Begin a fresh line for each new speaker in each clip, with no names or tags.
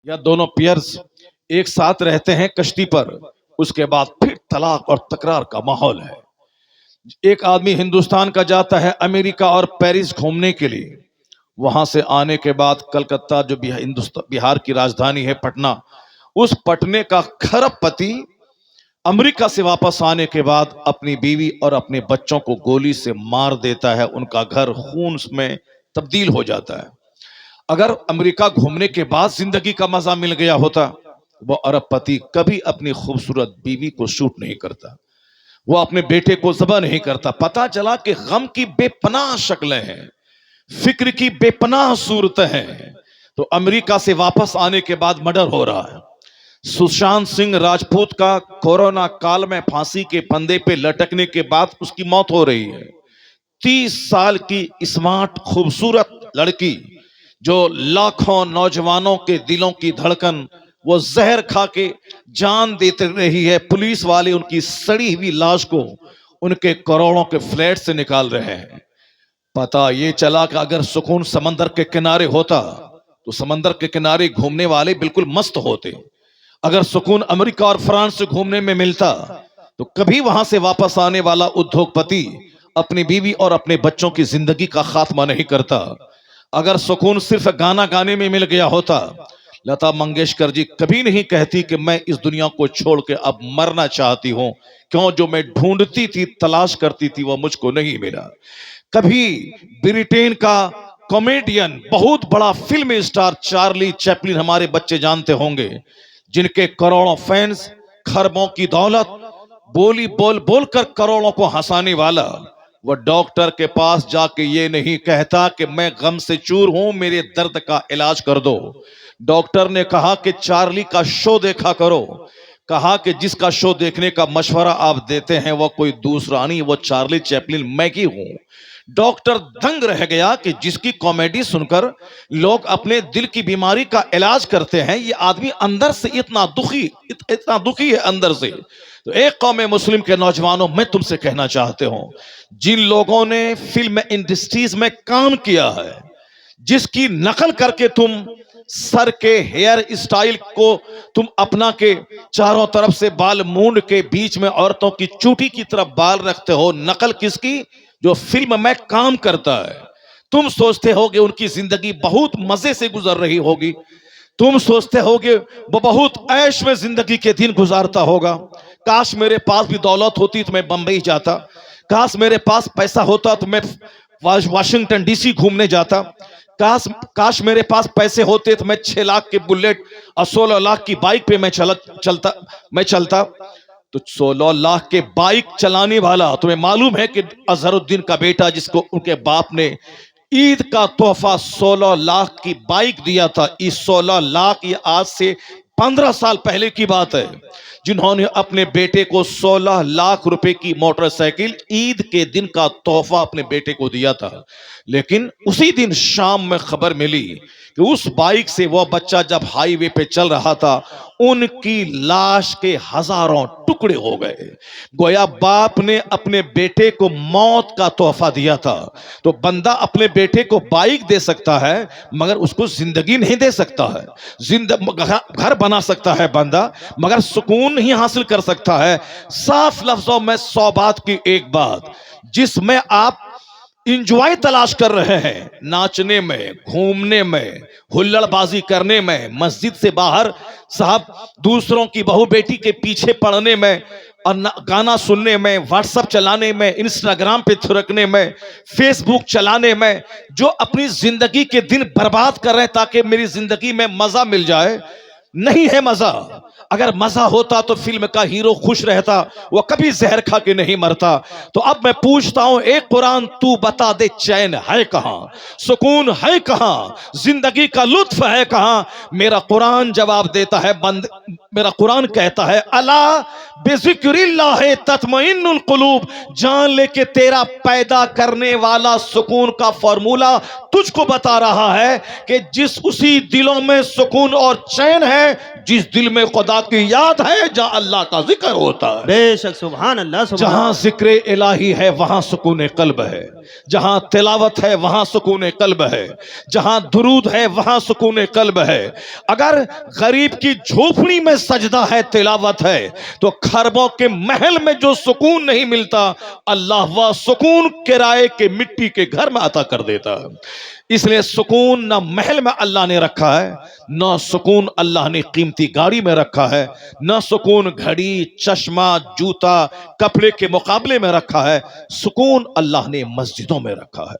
یا دونوں پیئرز ایک ساتھ رہتے ہیں کشتی پر، اس کے بعد پھر طلاق اور تکرار کا ماحول ہے۔ ایک آدمی ہندوستان کا جاتا ہے امریکہ اور پیرس گھومنے کے لیے، وہاں سے آنے کے بعد کلکتہ جو بہار کی راجدھانی ہے پٹنہ، اس پٹنے کا کھرب پتی امریکہ سے واپس آنے کے بعد اپنی بیوی اور اپنے بچوں کو گولی سے مار دیتا ہے، ان کا گھر خون میں تبدیل ہو جاتا ہے۔ اگر امریکہ گھومنے کے بعد زندگی کا مزہ مل گیا ہوتا، وہ ارب پتی کبھی اپنی خوبصورت بیوی کو شوٹ نہیں کرتا، وہ اپنے بیٹے کو ذبح نہیں کرتا۔ پتا چلا کہ غم کی بے پناہ شکلیں ہیں، فکر کی بے پناہ صورتیں ہیں، تو امریکہ سے واپس آنے کے بعد مرڈر ہو رہا ہے۔ سشانت سنگھ راجپوت کا کورونا کال میں پھانسی کے پھندے پہ لٹکنے کے بعد اس کی موت ہو رہی ہے۔ 30 سال کی اسمارٹ خوبصورت لڑکی جو لاکھوں نوجوانوں کے دلوں کی دھڑکن، وہ زہر کھا کے جان دیتے رہی ہے۔ پولیس والے ان کی سڑی ہوئی لاش کو ان کے کروڑوں کے فلیٹ سے نکال رہے ہیں۔ پتا یہ چلا کہ اگر سکون سمندر کے کنارے ہوتا تو سمندر کے کنارے گھومنے والے بالکل مست ہوتے، اگر سکون امریکہ اور فرانس سے گھومنے میں ملتا تو کبھی وہاں سے واپس آنے والا ادھوگ پتی اپنی بیوی اور اپنے بچوں کی زندگی کا خاتمہ نہیں کرتا۔ اگر سکون صرف گانا گانے میں مل گیا ہوتا، لتا منگیشکر جی کبھی نہیں کہتی کہ میں اس دنیا کو چھوڑ کے اب مرنا چاہتی ہوں، کیوں جو میں ڈھونڈتی تھی، تلاش کرتی تھی، وہ مجھ کو نہیں ملا۔ کبھی برٹین کا کامیڈین، بہت بڑا فلم اسٹار چارلی چیپلن ہمارے بچے جانتے ہوں گے، جن کے کروڑوں فینس، خربوں کی دولت، بولی بول بول کر کروڑوں کو ہنسانے والا، وہ ڈاکٹر کے پاس جا کے یہ نہیں کہتا کہ میں غم سے چور ہوں، میرے درد کا علاج کر دو۔ ڈاکٹر نے کہا کہ چارلی کا شو دیکھا کرو، کہا کہ جس کا شو دیکھنے کا مشورہ آپ دیتے ہیں وہ کوئی دوسرا نہیں، وہ چارلی چیپلن میں ہی ہوں۔ ڈاکٹر دنگ رہ گیا کہ جس کی کامیڈی سن کر لوگ اپنے دل کی بیماری کا علاج کرتے ہیں، یہ آدمی اندر سے اتنا دکھی ہے اندر سے۔ تو ایک قوم مسلم کے نوجوانوں، میں تم سے کہنا چاہتے ہوں، جن لوگوں نے فلم انڈسٹریز میں کام کیا ہے، جس کی نقل کر کے تم سر کے ہیئر اسٹائل کو تم اپنا کے چاروں طرف سے بال مونڈ کے بیچ میں عورتوں کی چوٹی کی طرف بال رکھتے ہو، نقل کس کی؟ جو فلم میں کام کرتا ہے۔ تم سوچتے ہو کہ ان کی زندگی بہت مزے سے گزر رہی ہوگی، تم سوچتے ہو کہ وہ بہت عیش میں زندگی کے دن گزارتا ہوگا۔ کاش میرے پاس بھی دولت ہوتی تو میں بمبئی جاتا، کاش میرے پاس پیسہ ہوتا تو میں واشنگٹن ڈی سی گھومنے جاتا، کاش میرے پاس پیسے ہوتے تو میں 6 لاکھ کے بلیٹ اور 16 لاکھ کی بائک پہ میں چلتا۔ تو 16 لاکھ کے بائک چلانے والا، تمہیں معلوم ہے کہ اظہر الدین کا بیٹا جس کو ان کے باپ نے عید کا تحفہ 16 لاکھ کی بائک دیا تھا، یہ 16 لاکھ یہ آج سے 15 سال پہلے کی بات ہے، جنہوں نے اپنے بیٹے کو 16 لاکھ روپے کی موٹر سائیکل عید کے دن کا تحفہ اپنے بیٹے کو دیا تھا۔ لیکن اسی دن شام میں خبر ملی کہ اس بائک سے وہ بچہ جب ہائی وے پہ چل رہا تھا، ان کی لاش کے ہزاروں ٹکڑے ہو گئے۔ گویا باپ نے اپنے بیٹے کو موت کا تحفہ دیا تھا۔ تو بندہ اپنے بیٹے کو بائک دے سکتا ہے مگر اس کو زندگی نہیں دے سکتا ہے۔ گھر بنا سکتا ہے بندہ مگر سکون نہیں حاصل کر سکتا ہے۔ صاف لفظوں میں 100 بات کی ایک بات، جس میں آپ انجوائے تلاش کر رہے ہیں، ناچنے میں، گھومنے میں، ہلڑ بازی کرنے میں، مسجد سے باہر صاحب دوسروں کی بہو بیٹی کے پیچھے پڑنے میں، اور گانا سننے میں، واٹس ایپ چلانے میں، انسٹاگرام پہ تھرکنے میں، فیس بک چلانے میں، جو اپنی زندگی کے دن برباد کر رہے ہیں تاکہ میری زندگی میں مزہ مل جائے، نہیں ہے مزہ۔ اگر مزہ ہوتا تو فلم کا ہیرو خوش رہتا، وہ کبھی زہر کھا کے نہیں مرتا۔ تو اب میں پوچھتا ہوں، اے قرآن تو بتا دے چین ہے کہاں، سکون ہے کہاں، زندگی کا لطف ہے کہاں؟ میرا قرآن جواب دیتا ہے، میرا قرآن کہتا ہے، الا بذکر اللہ تطمئن القلوب، جان لے کے تیرا پیدا کرنے والا سکون کا فارمولہ تجھ کو بتا رہا ہے کہ جس اسی دلوں میں سکون اور چین ہے ہے جس دل میں خدا کی یاد ہے، جہاں اللہ کا ذکر ہوتا ہے۔
بے شک، سبحان اللہ، سبحان
جہاں ذکر الہی ہے وہاں سکون قلب ہے، جہاں تلاوت ہے وہاں سکون قلب ہے، جہاں درود ہے وہاں سکون قلب ہے۔ اگر غریب کی جھوپڑی میں سجدہ ہے، تلاوت ہے، تو خربوں کے محل میں جو سکون نہیں ملتا، اللہ وہ سکون کرائے کے مٹی کے گھر میں عطا کر دیتا ہے۔ اس لیے سکون نہ محل میں اللہ نے رکھا ہے، نہ سکون اللہ نے قیمتی گاڑی میں رکھا ہے، نہ سکون گھڑی، چشمہ، جوتا، کپڑے کے مقابلے میں رکھا ہے۔ سکون اللہ نے مسجدوں میں رکھا ہے،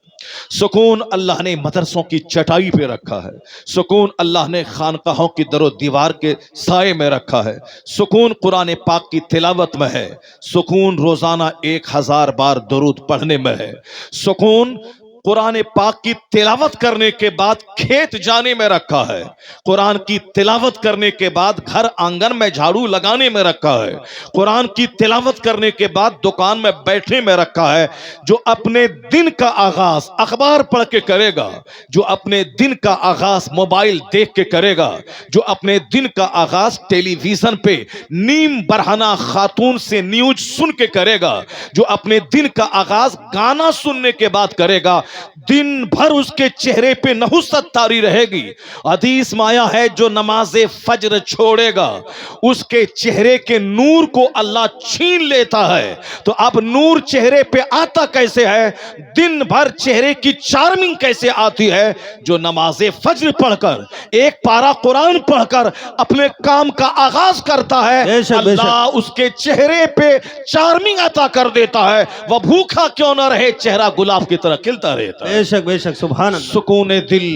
سکون اللہ نے مدرسوں کی چٹائی پہ رکھا ہے، سکون اللہ نے خانقاہوں کی در و دیوار کے سائے میں رکھا ہے، سکون قرآن پاک کی تلاوت میں ہے، سکون روزانہ 1000 بار درود پڑھنے میں ہے، سکون قرآن پاک کی تلاوت کرنے کے بعد کھیت جانے میں رکھا ہے، قرآن کی تلاوت کرنے کے بعد گھر آنگن میں جھاڑو لگانے میں رکھا ہے، قرآن کی تلاوت کرنے کے بعد دکان میں بیٹھنے میں رکھا ہے۔ جو اپنے دن کا آغاز اخبار پڑھ کے کرے گا، جو اپنے دن کا آغاز موبائل دیکھ کے کرے گا، جو اپنے دن کا آغاز ٹیلی ویژن پہ نیم برہنہ خاتون سے نیوز سن کے کرے گا، جو اپنے دن کا آغاز گانا سننے کے بعد کرے گا، دن بھر اس کے چہرے پہ نحوست طاری رہے گی۔ حدیث میں آیا ہے جو نماز فجر چھوڑے گا اس کے چہرے کے نور کو اللہ چھین لیتا ہے۔ تو اب نور چہرے پہ آتا کیسے ہے؟ دن بھر چہرے کی چارمنگ کیسے آتی ہے؟ جو نماز فجر پڑھ کر، ایک پارہ قرآن پڑھ کر اپنے کام کا آغاز کرتا ہے،
بے شک، بے شک۔
اللہ اس کے چہرے پہ چارمنگ عطا کر دیتا ہے۔ وہ بھوکا کیوں نہ رہے، چہرہ گلاب کی طرح کھلتا رہتا ہے۔
بے شک، بے شک، سبحان اللہ۔
سکون دل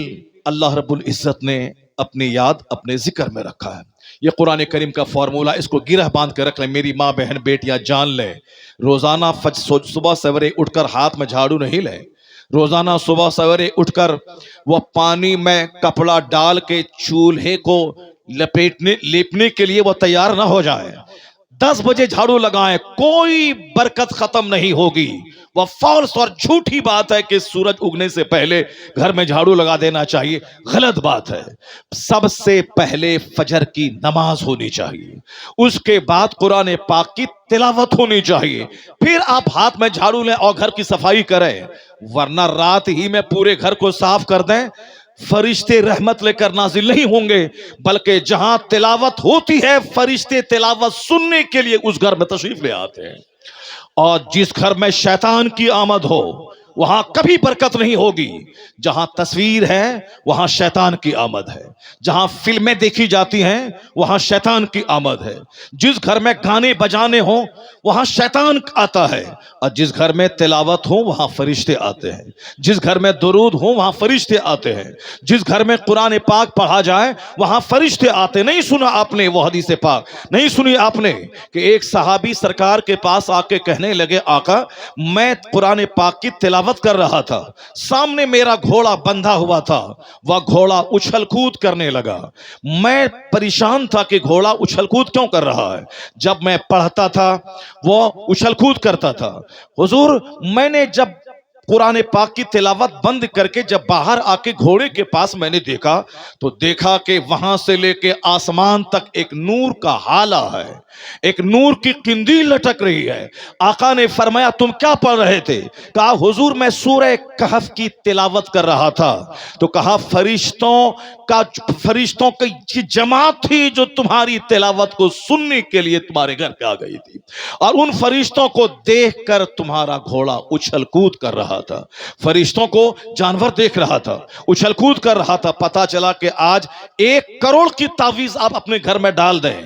اللہ رب العزت نے اپنی یاد اپنے ذکر میں رکھا ہے۔ یہ قرآن کریم کا فارمولہ، اس کو گرہ باندھ کے رکھ لیں، میری ماں بہن بیٹیاں جان لیں۔ روزانہ صبح سویرے اٹھ کر ہاتھ میں جھاڑو نہیں لیں، روزانہ صبح سویرے اٹھ کر وہ پانی میں کپڑا ڈال کے چولہے کو لیپنے کے لیے وہ تیار نہ ہو جائے۔ 10 بجے جھاڑو لگائیں، کوئی برکت ختم نہیں ہوگی۔ وہ فالس اور جھوٹی بات ہے کہ سورج اگنے سے پہلے گھر میں جھاڑو لگا دینا چاہیے، غلط بات ہے۔ سب سے پہلے فجر کی نماز ہونی چاہیے، اس کے بعد قرآن پاک کی تلاوت ہونی چاہیے، پھر آپ ہاتھ میں جھاڑو لیں اور گھر کی صفائی کریں، ورنہ رات ہی میں پورے گھر کو صاف کر دیں، فرشتے رحمت لے کر نازل نہیں ہوں گے، بلکہ جہاں تلاوت ہوتی ہے فرشتے تلاوت سننے کے لیے اس گھر میں تشریف لے آتے ہیں۔ اور جس گھر میں شیطان کی آمد ہو وہاں کبھی برکت نہیں ہوگی۔ جہاں تصویر ہے وہاں شیطان کی آمد ہے، جہاں فلمیں دیکھی جاتی ہیں وہاں شیطان کی آمد ہے، جس گھر میں گانے بجانے ہوں وہاں شیطان آتا ہے، اور جس گھر میں تلاوت ہو وہاں فرشتے آتے ہیں، جس گھر میں درود ہو وہاں فرشتے آتے ہیں، جس گھر میں قرآن پاک پڑھا جائے وہاں فرشتے آتے۔ نہیں سنا آپ نے وہ حدیث پاک؟ نہیں سنی آپ نے کہ ایک صحابی سرکار کے پاس آ کے کہنے لگے، آقا میں قرآن پاک کی تلاوت کر رہا تھا، سامنے میرا گھوڑا بندھا ہوا تھا، وہ گھوڑا اچھل کود کرنے لگا، میں پریشان تھا کہ گھوڑا اچھل کود کیوں کر رہا ہے؟ جب میں پڑھتا تھا وہ اچھل کود کرتا تھا۔ حضور میں نے جب قرآن پاک کی تلاوت بند کر کے جب باہر آ کے گھوڑے کے پاس میں نے دیکھا تو دیکھا کہ وہاں سے لے کے آسمان تک ایک نور کا ہالہ ہے، ایک نور کی قندیل لٹک رہی ہے۔ آقا نے فرمایا تم کیا پڑھ رہے تھے؟ کہا حضور میں سورہ کہف کی تلاوت کر رہا تھا۔ تو کہا فرشتوں کی جماعت تھی جو تمہاری تلاوت کو سننے کے لیے تمہارے گھر پہ آ گئی تھی، اور ان فرشتوں کو دیکھ کر تمہارا گھوڑا اچھل کود کر رہا تھا، فرشتوں کو جانور دیکھ رہا تھا، اچھل کود کر رہا تھا۔ پتا چلا کہ آج 1 کروڑ کی تعویذ آپ اپنے گھر میں ڈال دیں،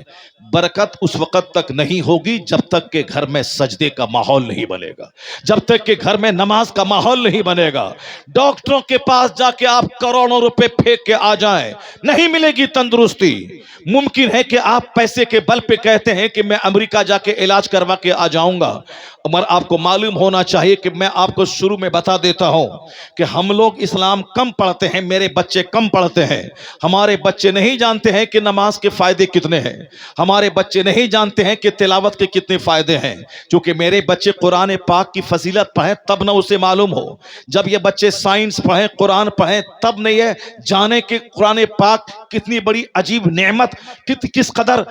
برکت اس وقت تک نہیں ہوگی جب تک کہ گھر میں سجدے کا ماحول نہیں بنے گا، جب تک کہ گھر میں نماز کا ماحول نہیں بنے گا۔ ڈاکٹروں کے پاس جا کے آپ کروڑوں روپے پھینک کے آ جائیں، نہیں ملے گی تندرستی۔ ممکن ہے کہ آپ پیسے کے بل پہ کہتے ہیں کہ میں امریکہ جا کے علاج کروا کے آ جاؤں گا، مگر آپ کو معلوم ہونا چاہیے کہ میں آپ کو شروع میں بتا دیتا ہوں کہ ہم لوگ اسلام کم پڑھتے ہیں، میرے بچے کم پڑھتے ہیں. ہمارے بچے نہیں جانتے ہیں کہ نماز کے فائدے کتنے ہیں. ہمارے بچے نہیں جانتے ہیں کہ تلاوت کے کتنے فائدے ہیں. چونکہ میرے بچے قرآن پاک کی فضیلت پڑھیں تب نہ اسے معلوم ہو. جب یہ بچے سائنس پڑھیں، قرآن پڑھیں، تب نہ یہ جانے کہ قرآن پاک کتنی بڑی عجیب نعمت، کس قدر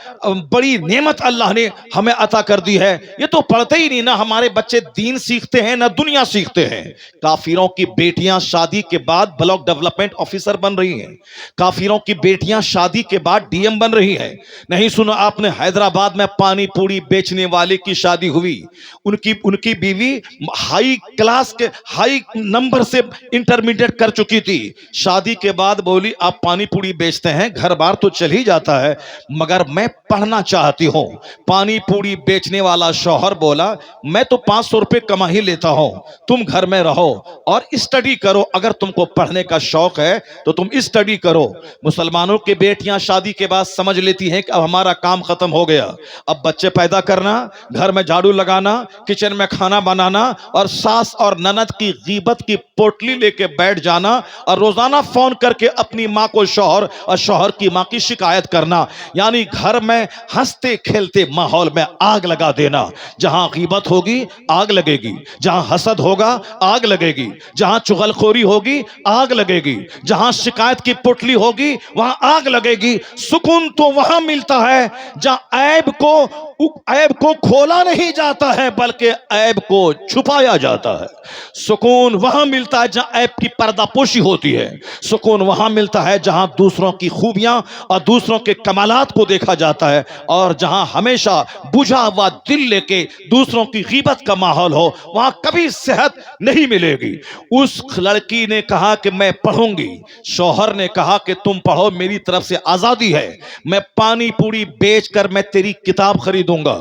بڑی نعمت اللہ نے ہمیں عطا کر دی ہے. یہ تو پڑھتے ہی نہیں. نہ ہمارے بچے دین سیکھتے ہیں نہ دنیا سیکھتے ہیں. کافروں کی بیٹیاں شادی کے بعد بلاک ڈیولپمنٹ آفیسر بن رہی ہیں. کافروں کی بیٹیاں شادی کے بعد ڈی ایم بن رہی ہیں. نہیں سنا آپ نے حیدرآباد میں پانی پوری بیچنے والے کی شادی ہوئی، ان کی بیوی ہائی کلاس کے ہائی نمبر سے انٹرمیڈیٹ کر چکی تھی. شادی کے بعد بولی آپ پانی پوری بیچتے ہیں، گھر بار تو چل ہی جاتا ہے، مگر میں پڑھنا چاہتی ہوں. پانی پوری بیچنے والا شوہر بولا میں تو 500 روپے کما ہی لیتا ہوں، تم گھر میں رہو اور اسٹڈی کرو. اگر تم کو پڑھنے کا شوق ہے تو تم اسٹڈی کرو. مسلمانوں کی بیٹیاں شادی کے بعد سمجھ لیتی ہیں کہ اب ہمارا کام ختم ہو گیا، اب بچے پیدا کرنا، گھر میں جھاڑو لگانا، کچن میں کھانا بنانا اور ساس اور نند کی غیبت کی پوٹلی لے کے بیٹھ جانا اور روزانہ فون کر کے اپنی ماں کو شوہر اور شوہر کی ماں کی شکایت کرنا. یعنی گھر میں ہنستے کھیلتے ماحول میں آگ لگا دینا. جہاں غیبت ہوگی آگ لگے گی، جہاں حسد ہوگا آگ لگے گی، جہاں چغلخوری ہوگی آگ لگے گی، جہاں شکایت کی پٹلی ہوگی وہاں آگ لگے گی. سکون تو وہاں ملتا ہے جہاں عیب کو کھولا نہیں جاتا ہے بلکہ عیب کو چھپایا جاتا ہے. سکون وہاں ملتا ہے جہاں عیب کی پردہ پوشی ہوتی ہے. سکون وہاں ملتا ہے جہاں دوسروں کی خوبیاں اور دوسروں کے کمالات کو دیکھا جاتا ہے. اور جہاں ہمیشہ بجھا ہوا دل لے کے دوسروں کی غیبت کا ماحول ہو وہاں کبھی صحت نہیں ملے گی. اس لڑکی نے کہا کہ میں پڑھوں گی. شوہر نے کہا کہ تم پڑھو، میری طرف سے آزادی ہے، میں پانی پوری بیچ کر میں تیری کتاب خریدوں گا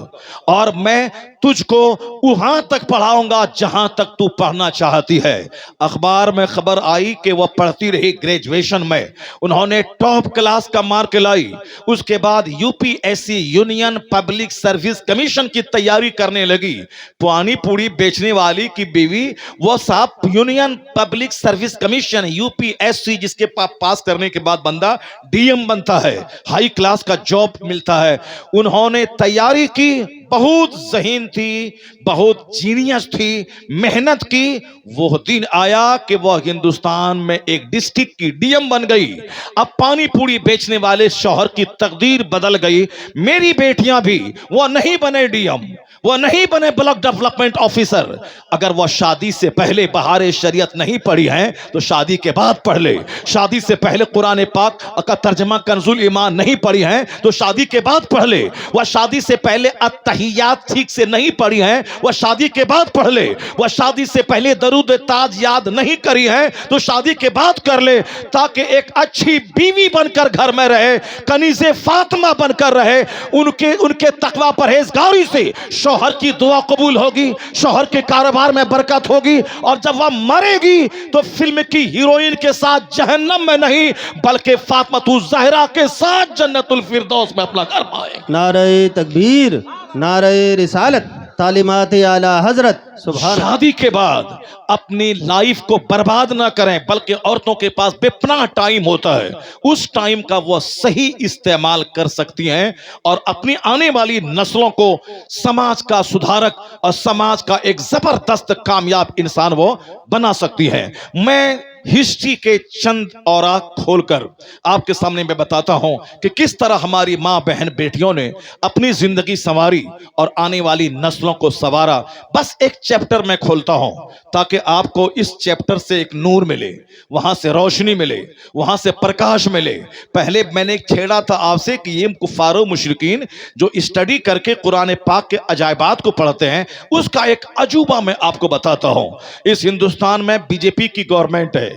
اور میں تجھ کو وہاں تک پڑھاؤں گا جہاں تک تو پڑھنا چاہتی ہے. اخبار میں خبر آئی کہ وہ پڑھتی رہی گریجویشن میں، انہوں نے ٹاپ کلاس کا مارک لائی. اس کے بعد U P S C union public service commission کی تیاری کرنے لگی. پانی پوری بیچنے والی کی بیوی وہ صاحب union public service commission U P S C جس کے پاس کرنے کے بعد بندہ ڈی ایم بنتا ہے، ہائی کلاس کا جاب ملتا ہے. انہوں نے تیاری کی، بہت ذہین تھی، بہت جینیس تھی، محنت کی. وہ دن آیا کہ وہ ہندوستان میں ایک ڈسٹرکٹ کی ڈی ایم بن گئی. اب پانی پوری بیچنے والے شوہر کی تقدیر بدل گئی. میری بیٹیاں بھی وہ نہیں بنے ڈی ایم، وہ نہیں بنے بلاک ڈیولپمنٹ آفیسر. اگر وہ شادی سے پہلے بہار شریعت نہیں پڑھی ہیں تو شادی کے بعد پڑھ لے. شادی سے پہلے قرآن پاک کا ترجمہ کنز الایمان نہیں پڑھی ہیں تو شادی کے بعد پڑھ لے. وہ شادی سے پہلے التحیات ٹھیک سے نہیں پڑھی ہیں، وہ شادی کے بعد پڑھ لے. وہ شادی سے پہلے درود تاج یاد نہیں کری ہیں تو شادی کے بعد کر لے، تاکہ ایک اچھی بیوی بن کر گھر میں رہے، کنیز فاطمہ بن کر رہے. ان کے تقوی پرہیزگاری سے شوہر کی دعا قبول ہوگی، شوہر کے کاروبار میں برکت ہوگی، اور جب وہ مرے گی تو فلم کی ہیروئن کے ساتھ جہنم میں نہیں بلکہ فاطمہ الزہرا کے ساتھ جنت الفردوس میں اپنا گھر پائے.
نعرہ تکبیر، نعرہ رسالت، تعلیمات اعلی حضرت. سبحان.
شادی کے بعد اپنی لائف کو برباد نہ کریں بلکہ عورتوں کے پاس بے پناہ ٹائم ہوتا ہے، اس ٹائم کا وہ صحیح استعمال کر سکتی ہیں اور اپنی آنے والی نسلوں کو سماج کا سدھارک اور سماج کا ایک زبردست کامیاب انسان وہ بنا سکتی ہیں. میں ہسٹری کے چند اوراق کھول کر آپ کے سامنے میں بتاتا ہوں کہ کس طرح ہماری ماں بہن بیٹیوں نے اپنی زندگی سنواری اور آنے والی نسلوں کو سنوارا. بس ایک چیپٹر میں کھولتا ہوں تاکہ آپ کو اس چیپٹر سے ایک نور ملے، وہاں سے روشنی ملے، وہاں سے پرکاش ملے. پہلے میں نے چھیڑا تھا آپ سے کہ یہ کفار و مشرکین جو اسٹڈی کر کے قرآن پاک کے عجائبات کو پڑھتے ہیں، اس کا ایک عجوبہ میں آپ کو بتاتا ہوں. اس ہندوستان میں بی جے پی کی گورنمنٹ ہے،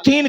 3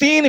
3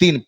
3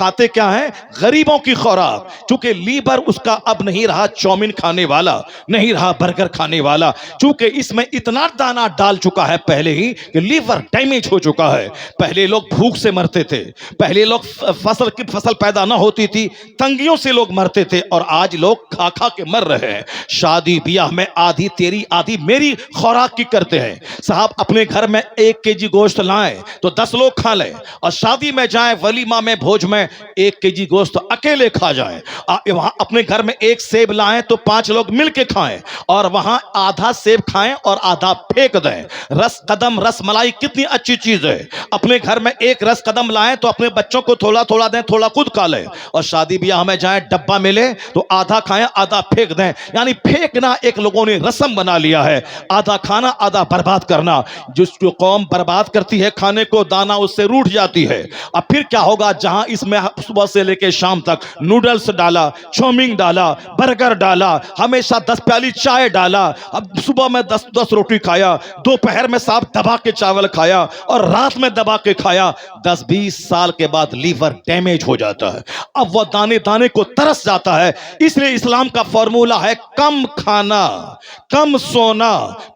کھاتے کیا ہیں؟ غریبوں کی خوراک. چونکہ لیور اس کا اب نہیں رہا چومن کھانے والا, نہیں رہا برگر کھانے والا, چونکہ اس میں اتنا دانہ ڈال چکا ہے پہلے ہی کہ لیور ڈیمیج ہو چکا ہے. پہلے لوگ بھوک سے مرتے تھے, پہلے لوگ فصل پیدا نہ ہوتی تھی, تنگیوں سے لوگ مرتے تھے, اور آج لوگ کھا کھا کے مر رہے ہیں. شادی بیاہ میں آدھی تیری آدھی میری خوراک کی کرتے ہیں. صاحب اپنے گھر میں 1 kg گوشت لائیں تو 10 لوگ کھا لیں, اور شادی میں جائیں ولیمہ میں بھوج میں 1 kg گوشت اکیلے کھا جائیں. وہاں اپنے گھر میں 1 سیب لائیں تو 5 لوگ مل کے کھائیں, اور وہاں آدھا سیب کھائیں اور آدھا پھینک دیں. رس قدم رس ملائی کتنی اچھی چیز ہے. اپنے گھر میں 1 رس قدم لائیں تو اپنے بچوں کو تھوڑا تھوڑا دیں, تھوڑا خود کھا لیں. اور شادی بیاہ میں جائیں ڈبہ ملے تو آدھا کھائیں آدھا پھینک دیں. یعنی پھینکنا ایک لوگوں نے رسم بنا لیا ہے, آدھا کھانا آدھا برباد کرنا. جس جو قوم برباد کرتی ہے کھانے کو, دانا اس سے روٹھ جاتی ہے. اب پھر کیا ہوگا؟ جہاں اس میں صبح سے لے کے شام تک نوڈلز ڈالا, چومنگ ڈالا, برگر ڈالا, ہمیشہ 10 پیالی چائے ڈالا, اب صبح میں 10 روٹی کھایا, دوپہر میں صاحب دبا کے چاول کھایا, اور رات میں دبا کے کھایا. 10-20 سال کے بعد لیور ڈیمیج ہو جاتا ہے. اب وہ دانے دانے کو ترس جاتا ہے. اس لیے اسلام کا فارمولہ ہے کم کھانا, کم سونا,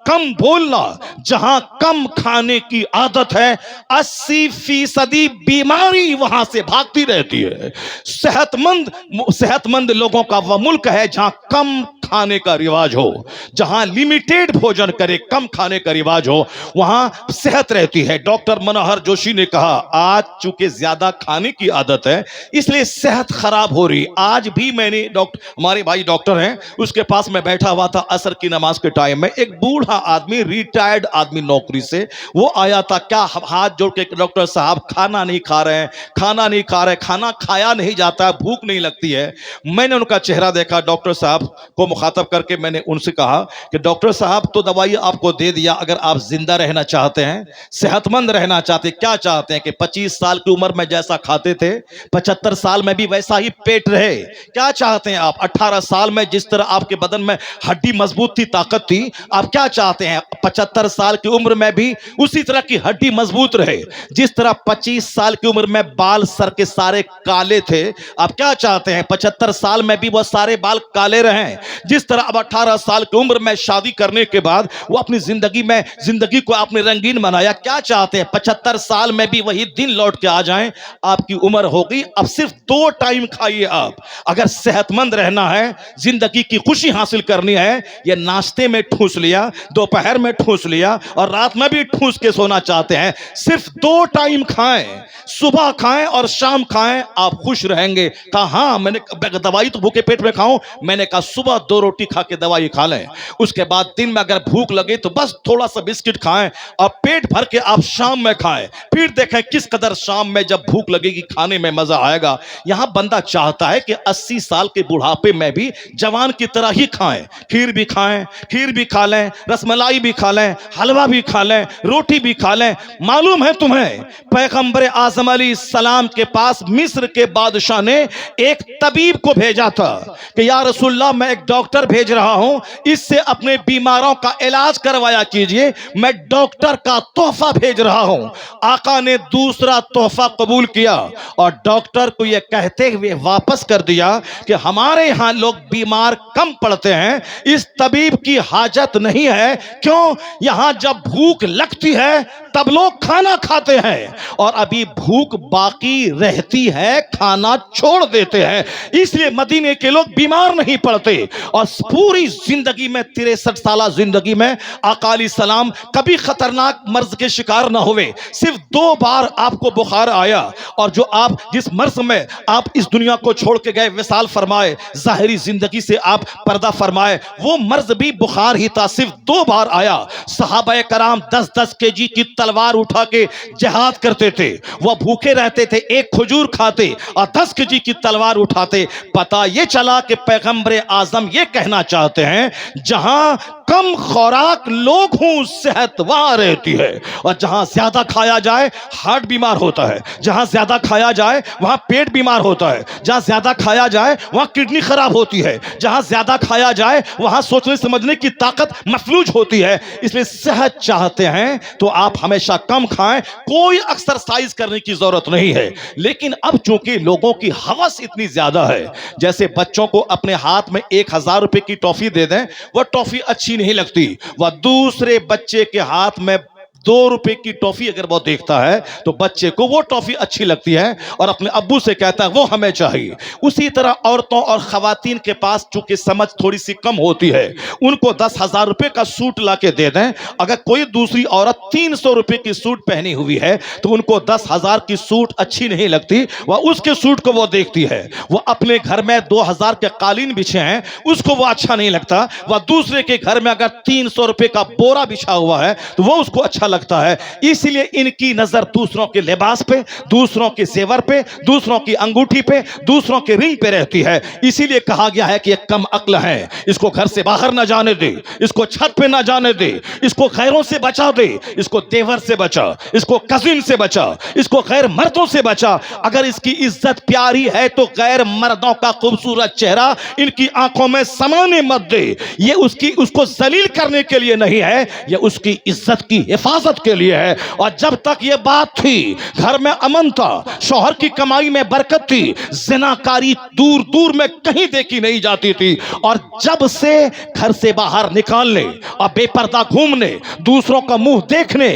کم بولنا. جہاں کم کھانے کی عادت ہے 80% بیماری وہاں سے بھاگتی رہتی ہے. صحت مند لوگوں کا وہ ملک ہے جہاں کم کھانے کا رواج ہو, جہاں لیمیٹیڈ بھوجن کرے, کم کھانے کا رواج ہو, وہاں صحت رہتی ہے. ڈاکٹر منوہر جوشی نے کہا آج چونکہ زیادہ کھانے کی عادت ہے اس لیے صحت خراب ہو رہی. آج بھی میں نے ہمارے بھائی ڈاکٹر ہیں, اس کے پاس میں بیٹھا ہوا تھا عصر کی نماز کے ٹائم میں. ایک بوڑھا آدمی, ریٹائرڈ آدمی نوکری سے, وہ آیا تھا. کیا ہاتھ جوڑ کے ڈاکٹر صاحب کھانا نہیں کھا رہے ہیں, کھانا نہیں کھا رہے, کھانا کھایا نہیں جاتا, بھوک نہیں لگتی ہے. میں نے ان کا چہرہ دیکھا, ڈاکٹر صاحب کو مخاطب کر کے میں نے ان سے کہا کہ ڈاکٹر صاحب تو دوائی آپ کو دے دیا, اگر آپ زندہ رہنا چاہتے ہیں, صحت مند رہنا چاہتے ہیں, کیا چاہتے ہیں کہ 25 سال کی عمر میں جیسا کھاتے تھے 75 سال میں بھی ویسا ہی پیٹ رہے؟ کیا چاہتے ہیں آپ 18 سال میں جس طرح آپ کے بدن میں ہڈی مضبوط تھی, طاقت تھی, آپ کیا چاہتے ہیں 75 سال کی عمر میں بھی اسی طرح کی ہڈی مضبوط رہے؟ جس طرح 25 سال کی عمر میں بال سر کے سارے کالے تھے, آپ کیا چاہتے ہیں 75 سال میں بھی وہ سارے بال کالے رہیں؟ جس طرح اب 18 سال کی عمر میں شادی کرنے کے بعد وہ اپنی زندگی کو آپ نے رنگین بنایا, کیا چاہتے ہیں 75 سال میں بھی وہی دن لوٹ کے آ جائیں؟ آپ کی عمر ہوگی, اب صرف 2 ٹائم کھائیے آپ. اگر صحت مند رہنا ہے, زندگی کی خوشی حاصل کرنی ہے, یہ ناشتے میں ٹھوس لیا, دوپہر میں ٹھوس لیا, اور رات میں بھی ٹھوس کے سونا چاہتے ہیں, صرف 2 ٹائم کھائیں, صبح کھائیں اور شام کھائیں, آپ خوش رہیں گے. کہا ہاں, میں نے دوائی تو بھوکے پیٹ میں کھاؤں؟ میں نے کہا صبح 2 روٹی کھا کے دوائی کھا لیں, اس کے بعد دن میں اگر بھوک لگے تو بس تھوڑا سا بسکٹ کھائیں, اور پیٹ بھر کے آپ شام میں کھائیں. پھر دیکھیں کس قدر شام میں جب بھوک لگے گی کھانے میں مزہ آئے گا. یہاں بندہ چاہتا ہے کہ 80 سال کے بڑھاپے میں بھی جوان کی طرح ہی کھائیں, کھیر بھی کھائیں, کھیر بھی کھا لیں, رس ملائی بھی کھا لیں, حلوہ بھی کھا لیں, روٹی بھی کھا لیں. معلوم ہے تمہیں پیغمبر اعظم علیہ السلام کے پاس مصر کے بادشاہ نے ایک طبیب کو بھیجا تھا کہ یا رسول اللہ میں ایک ڈاکٹر بھیج رہا ہوں, اس سے اپنے بیماروں کا علاج کروایا کیجئے, میں ڈاکٹر کا تحفہ بھیج رہا ہوں. آقا نے دوسرا تحفہ قبول کیا اور ڈاکٹر کو یہ کہتے ہوئے واپس کر دیا کہ ہمارے ہاں لوگ بیمار کم پڑتے ہیں, اس طبیب کی حاجت نہیں ہے. کیوں؟ یہاں جب بھوک لگتی ہے تب لوگ کھانا کھاتے ہیں, اور ابھی بھوک باقی رہتی ہے کھانا چھوڑ دیتے ہیں. اس لیے مدینے کے لوگ بیمار نہیں پڑتے, اور پوری زندگی میں 63 سالہ زندگی میں آقا علیہ السلام کبھی خطرناک مرض کے شکار نہ ہوئے. صرف 2 بار آپ کو بخار آیا, اور جو آپ جس مرض میں آپ اس دنیا کو چھوڑ کے گئے, وصال فرمائے, ظاہری زندگی سے آپ پردہ فرمائے, وہ مرض بھی بخار ہی تھا, صرف 2 بار آیا. صحابہ کرام 10-10 kg کی تلوار اٹھا کے جہاد کرتے تھے, وہ بھوکے رہتے تھے, ایک کھجور کھاتے اور 10 kg کی تلوار اٹھاتے. پتہ یہ چلا کہ پیغمبر اعظم یہ کہنا چاہتے ہیں جہاں کم خوراک لوگ ہوں صحت وہاں رہتی ہے، اور جہاں زیادہ کھایا جائے ہارٹ بیمار ہوتا ہے، جہاں زیادہ کھایا جائے وہاں پیٹ بیمار ہوتا ہے، جہاں زیادہ کھایا جائے وہاں کڈنی خراب ہوتی ہے، جہاں زیادہ کھایا جائے وہاں سوچنے سمجھنے کی طاقت مفلوج ہوتی ہے۔ اس لیے صحت چاہتے ہیں تو آپ ہمیشہ کم کھائیں، کوئی ایکسرسائز کرنے کی ضرورت نہیں ہے۔ لیکن اب چونکہ لوگوں کی ہوس اتنی زیادہ ہے، جیسے بچوں کو اپنے ہاتھ میں 1000 روپے کی ٹافی دے دیں، وہ ٹافی اچھی نہیں لگتی، وہ دوسرے بچے کے ہاتھ میں 2 روپے کی ٹافی اگر وہ دیکھتا ہے تو بچے کو وہ ٹافی اچھی لگتی ہے اور اپنے ابو سے کہتا ہے وہ ہمیں چاہیے۔ اسی طرح عورتوں اور خواتین کے پاس چونکہ سمجھ تھوڑی سی کم ہوتی ہے، ان کو 10,000 روپے کا سوٹ لا کے دے دیں، اگر کوئی دوسری عورت 300 روپے کی سوٹ پہنی ہوئی ہے تو ان کو 10,000 کی سوٹ اچھی نہیں لگتی، وہ اس کے سوٹ کو وہ دیکھتی ہے۔ وہ اپنے گھر میں 2000 کے قالین بچھے ہیں، اس کو وہ اچھا نہیں لگتا، وہ دوسرے کے گھر میں اگر 300 روپے کا بورا بچھا ہوا ہے تو وہ اس کو اچھا لگتا ہے۔ اس لیے ان کی نظر دوسروں کے لباس پہ، دوسروں کے زیور پہ، دوسروں کی انگوٹھی پہ، دوسروں کے رنگ پہ رہتی ہے۔ اسی لیے کہا گیا ہے کہ یہ کم عقل ہے، اس کو گھر سے باہر نہ جانے دے، اس کو چھت پہ نہ جانے دے، اس کو غیروں سے بچا دے، اس کو دیور سے بچا، اس کو کزن سے بچا، اس کو غیر مردوں سے بچا۔ اگر اس کی عزت پیاری ہے تو غیر مردوں کا خوبصورت چہرہ ان کی آنکھوں میں سمانے مت دے۔ یہ اس کو ذلیل کرنے کے لیے نہیں ہے، یہ اس کی عزت کی حفاظت کے لیے ہے۔ اور جب تک یہ بات تھی، گھر میں امن تھا، شوہر کی کمائی میں برکت تھی، زناکاری دور دور میں کہیں دیکھی نہیں جاتی تھی۔ اور جب سے گھر سے باہر نکالنے اور بے پردہ گھومنے، دوسروں کا منہ دیکھنے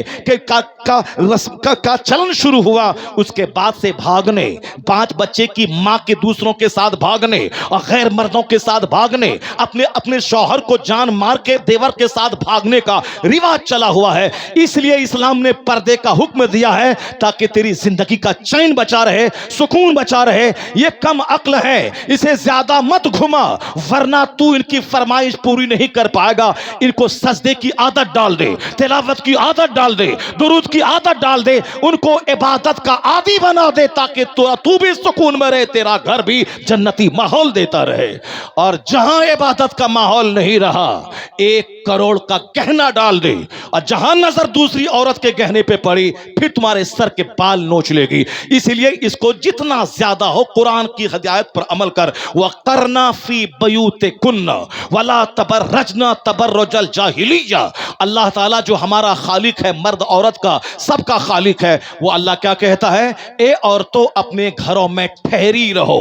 کا چلن شروع ہوا، اس کے بعد سے بھاگنے، 5 بچے کی ماں کے دوسروں کے ساتھ بھاگنے اور غیر مردوں کے ساتھ بھاگنے، اپنے شوہر کو جان مار کے دیور کے ساتھ بھاگنے کا رواج چلا ہوا ہے۔ اس لیے اسلام نے پردے کا حکم دیا ہے تاکہ تیری زندگی کا چین بچا رہے، سکون بچا رہے۔ یہ کم عقل ہے، اسے زیادہ مت گھما، ورنہ تو ان کی فرمائش پوری نہیں کر پائے گا۔ ان کو سجدے کی عادت ڈال دے، تلاوت کی عادت ڈال دے، درود کی عادت ڈال دے، ان کو عبادت کا عادی بنا دے تاکہ تو بھی سکون میں رہے، تیرا گھر بھی جنتی ماحول دیتا رہے۔ اور جہاں عبادت کا ماحول نہیں رہا، 1 کروڑ کا گہنا ڈال دے، اور جہاں نظر دوسری عورت کے گہنے پہ پڑی پھر تمہارے سر کے بال نوچ لے گی۔ اسی لیے اس کو جتنا زیادہ ہو قرآن کی ہدایت پر عمل کر۔ وَقَرْنَا فِي بَيُوتِكُنَّ وَلَا تَبَرَّجْنَا تَبَرُّجَ الْجَاهِلِيَّةِ۔ اللہ تعالیٰ جو ہمارا خالق ہے، مرد عورت کا سب کا خالق ہے، وہ اللہ کیا کہتا ہے؟ اے عورتوں اپنے گھروں میں ٹھہری رہو،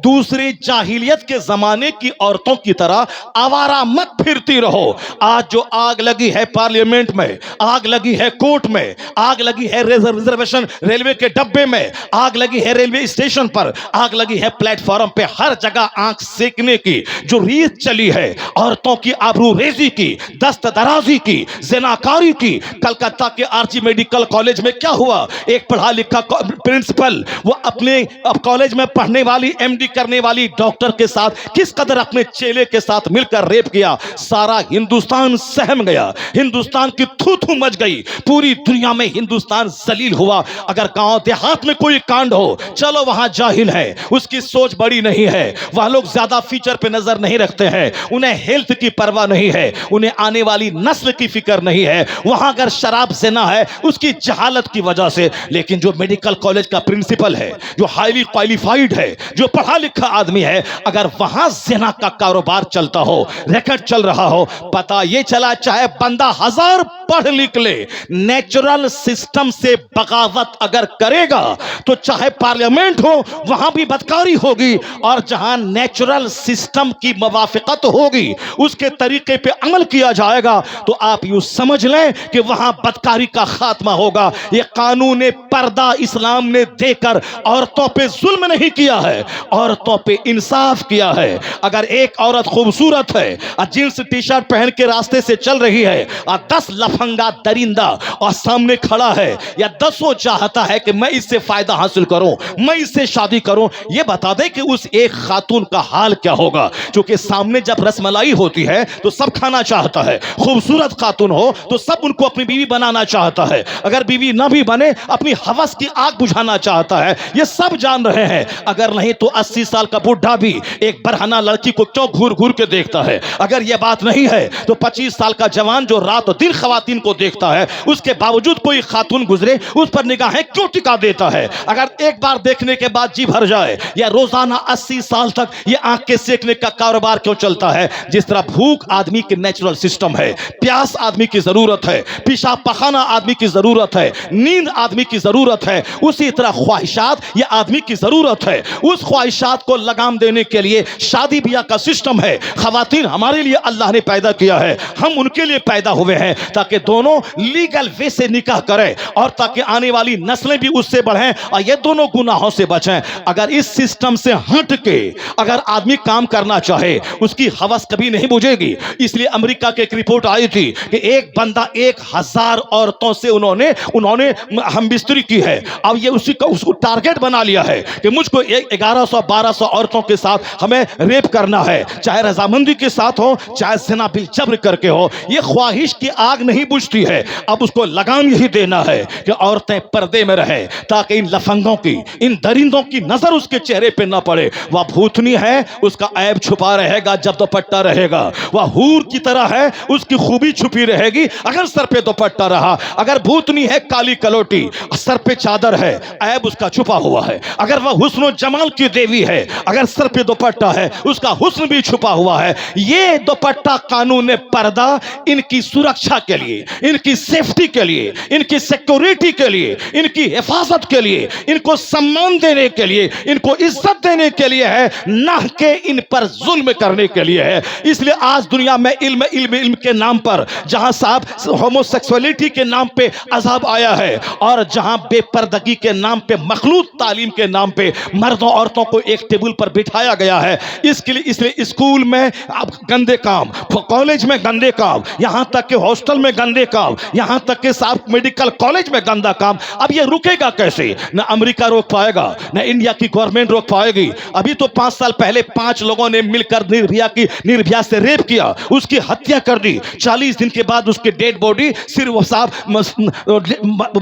دوسری جاہلیت کے زمانے کی عورتوں کی طرح آوارہ مت پھرتی رہو۔ آج جو آگ لگی ہے پارلیمنٹ میں، آگ لگی ہے کورٹ میں، آگ لگی ہے ریزرویشن ریلوے کے ڈبے میں، آگ لگی ہے ریلوے اسٹیشن پر، آگ لگی ہے پلیٹ فارم پہ، ہر جگہ آنکھ سیکنے کی جو ریت چلی ہے، عورتوں کی آبرو ریزی کی، دست درازی کی، زناکاری کی۔ کلکتہ کے RG میڈیکل کالج میں کیا ہوا؟ ایک پڑھا لکھا پرنسپل وہ اپنے کالج میں پڑھنے والی MD کرنے والی ڈاکٹر کے ساتھ کس قدر اپنے چیلے کے ساتھ مل کر ریپ کیا۔ سارا ہندوستان سہم گیا، ہندوستان کی تھو تھو مچ گئی، پوری دنیا میں ہندوستان ذلیل ہوا۔ اگر گاؤں دیہات میں کوئی کانڈ ہو، چلو وہاں جاہل ہے، اس کی سوچ بڑی نہیں ہے، وہاں لوگ زیادہ فیچر پہ نظر نہیں رکھتے ہیں، انہیں ہیلتھ کی پرواہ نہیں ہے، انہیں آنے والی نسل کی فکر نہیں ہے۔ وہاں اگر شراب زنا ہے اس کی جہالت کی وجہ سے، لیکن جو میڈیکل کالج کا پرنسپل ہے، جو ہائیلی کوالیفائیڈ ہے، جو پڑھا لکھا آدمی ہے، اگر وہاں زنا کا کاروبار چلتا ہو، ریکٹ چل رہا ہو، پتہ یہ چلا چاہے بندہ 1000 پڑھ لکھ لے، نیچرل سسٹم سے بغاوت اگر کرے گا تو چاہے پارلیمنٹ ہو وہاں بھی بدکاری ہوگی، اور جہاں نیچرل سسٹم کی موافقت ہوگی، اس کے طریقے پہ عمل کیا جائے گا، تو آپ یوں سمجھ لیں کہ وہاں بدکاری کا خاتمہ ہوگا۔ یہ قانون پردہ اسلام نے دے کر عورتوں پہ ظلم نہیں کیا ہے، عورتوں پہ انصاف کیا ہے۔ اگر ایک عورت خوبصورت ہے اور جینس ٹی شرٹ پہن کے راستے سے چل رہی ہے اور 10 لفنگا درندے درندہ اور سامنے کھڑا ہے یا دسوں چاہتا ہے کہ میں اس سے فائدہ حاصل کروں, میں اس سے شادی کروں, یہ بتا دے کہ اس ایک خاتون کا حال کیا ہوگا. چونکہ سامنے جب رس ملائی ہوتی ہے تو سب کھانا چاہتا ہے, خوبصورت خاتون ہو تو سب ان کو اپنی بیوی بنانا چاہتا ہے, اگر بیوی نہ بھی بنے اپنی ہوس کی آگ بجھانا چاہتا ہے. یہ سب جان رہے ہیں, اگر نہیں تو 80 سال کا بوڑھا بھی ایک برہنہ لڑکی کو کیوں گھور گھور کے دیکھتا ہے. اگر یہ بات نہیں ہے تو 25 سال کا جوان جو رات و دن خواتین کو دیکھتا ہے, اس کے باوجود کوئی خاتون گزرے اس پر نگاہیں کیوں ٹکا دیتا ہے. اگر ایک بار دیکھنے کے بعد جی بھر جائے, یا روزانہ 80 سال تک یہ آنکھ کے سیکنے کا کاروبار کیوں چلتا ہے. جس طرح بھوک آدمی کی نیچرل سسٹم ہے, پیاس آدمی کی ضرورت ہے, پیشاب پخانہ آدمی کی ضرورت ہے, نیند آدمی کی ضرورت ہے, اسی طرح خواہشات یہ آدمی کی ضرورت ہے. اس خواہشات کو لگام دینے کے لیے شادی بیاہ کا سسٹم ہے. خواتین ہمارے لیے اللہ نے پیدا کیا ہے, ہم ان کے لیے پیدا ہوئے ہیں تاکہ دونوں لیگل وے سے نکاح کریں اور تاکہ آنے والی نسلیں بھی اس سے بڑھیں اور یہ دونوں گناہوں سے بچیں. اگر اس سسٹم سے ہٹ کے اگر آدمی کام کرنا چاہے اس کی ہوس کبھی نہیں بجھے گی. اس لیے امریکہ کے ایک رپورٹ آئی تھی کہ ایک بندہ 1000 عورتوں سے انہوں نے ہم بستری کی ہے. اب یہ اس کو ٹارگٹ بنا لیا ہے کہ مجھ کو 1100-1200 عورتوں کے ساتھ ہمیں ریپ کرنا ہے, چاہے رضامندی کے ساتھ ہو چاہے زنا بالجبر کر کے ہو. یہ خواہش کی آگ نہیں بجھتی ہے. اب اس کو لگام یہی دینا ہے کہ عورتیں پردے میں رہیں تاکہ ان لفنگوں کی, ان درندوں کی نظر اس کے چہرے پہ نہ پڑے. وہ بھوتنی ہے, اس کا عیب چھپا رہے گا جب دوپٹہ رہے گا. وہ حور کی طرح ہے, اس کی خوبی چھپی رہے گی اگر سر پہ دوپٹہ رہا. اگر بھوتنی ہے کالی کلوٹی, سر پہ چادر ہے, عیب اس کا چھپا ہوا ہے. اگر وہ حسن و جمال کی دیوی ہے, اگر سر پہ دوپٹہ ہے اس کا حسن بھی چھپا ہوا ہے. یہ دوپٹہ قانون پردہ ان کی سرکشا کے لیے, ان کی سیفٹی کے لیے, ان کی سیکورٹی کے لیے, ان کی حفاظت کے لیے, ان کو سمان دینے کے لیے, ان کو عزت دینے کے لیے ہے, نہ کہ ان پر ظلم کرنے کے لیے ہے. اس لیے آج دنیا میں علم کے نام پر جہاں صاحب ہومو سیکسولیٹی کے نام پہ عذاب آیا ہے, اور جہاں بے پردگی کے نام پہ مخلوط تعلیم کے نام پہ مردوں عورتوں کو ایک ٹیبل پر بٹھایا گیا ہے. اس لیے اسکول میں اب گندے کام, کالج میں گندے کام, یہاں تک کہ ہاسٹل میں گندے کام, یہاں تک کہ صاحب میڈیکل کالج میں گندا کام. اب یہ رکے گا کیسے؟ نہ امریکہ روک پائے گا, نہ انڈیا کی گورنمنٹ روک پائے گی. ابھی تو 5 سال پہلے 5 لوگوں نے مل کر نربھیا سے ریپ کیا, اس کی ہتیا کر دی. 40 دن کے بعد اس کی ڈیڈ باڈی صرف صاحب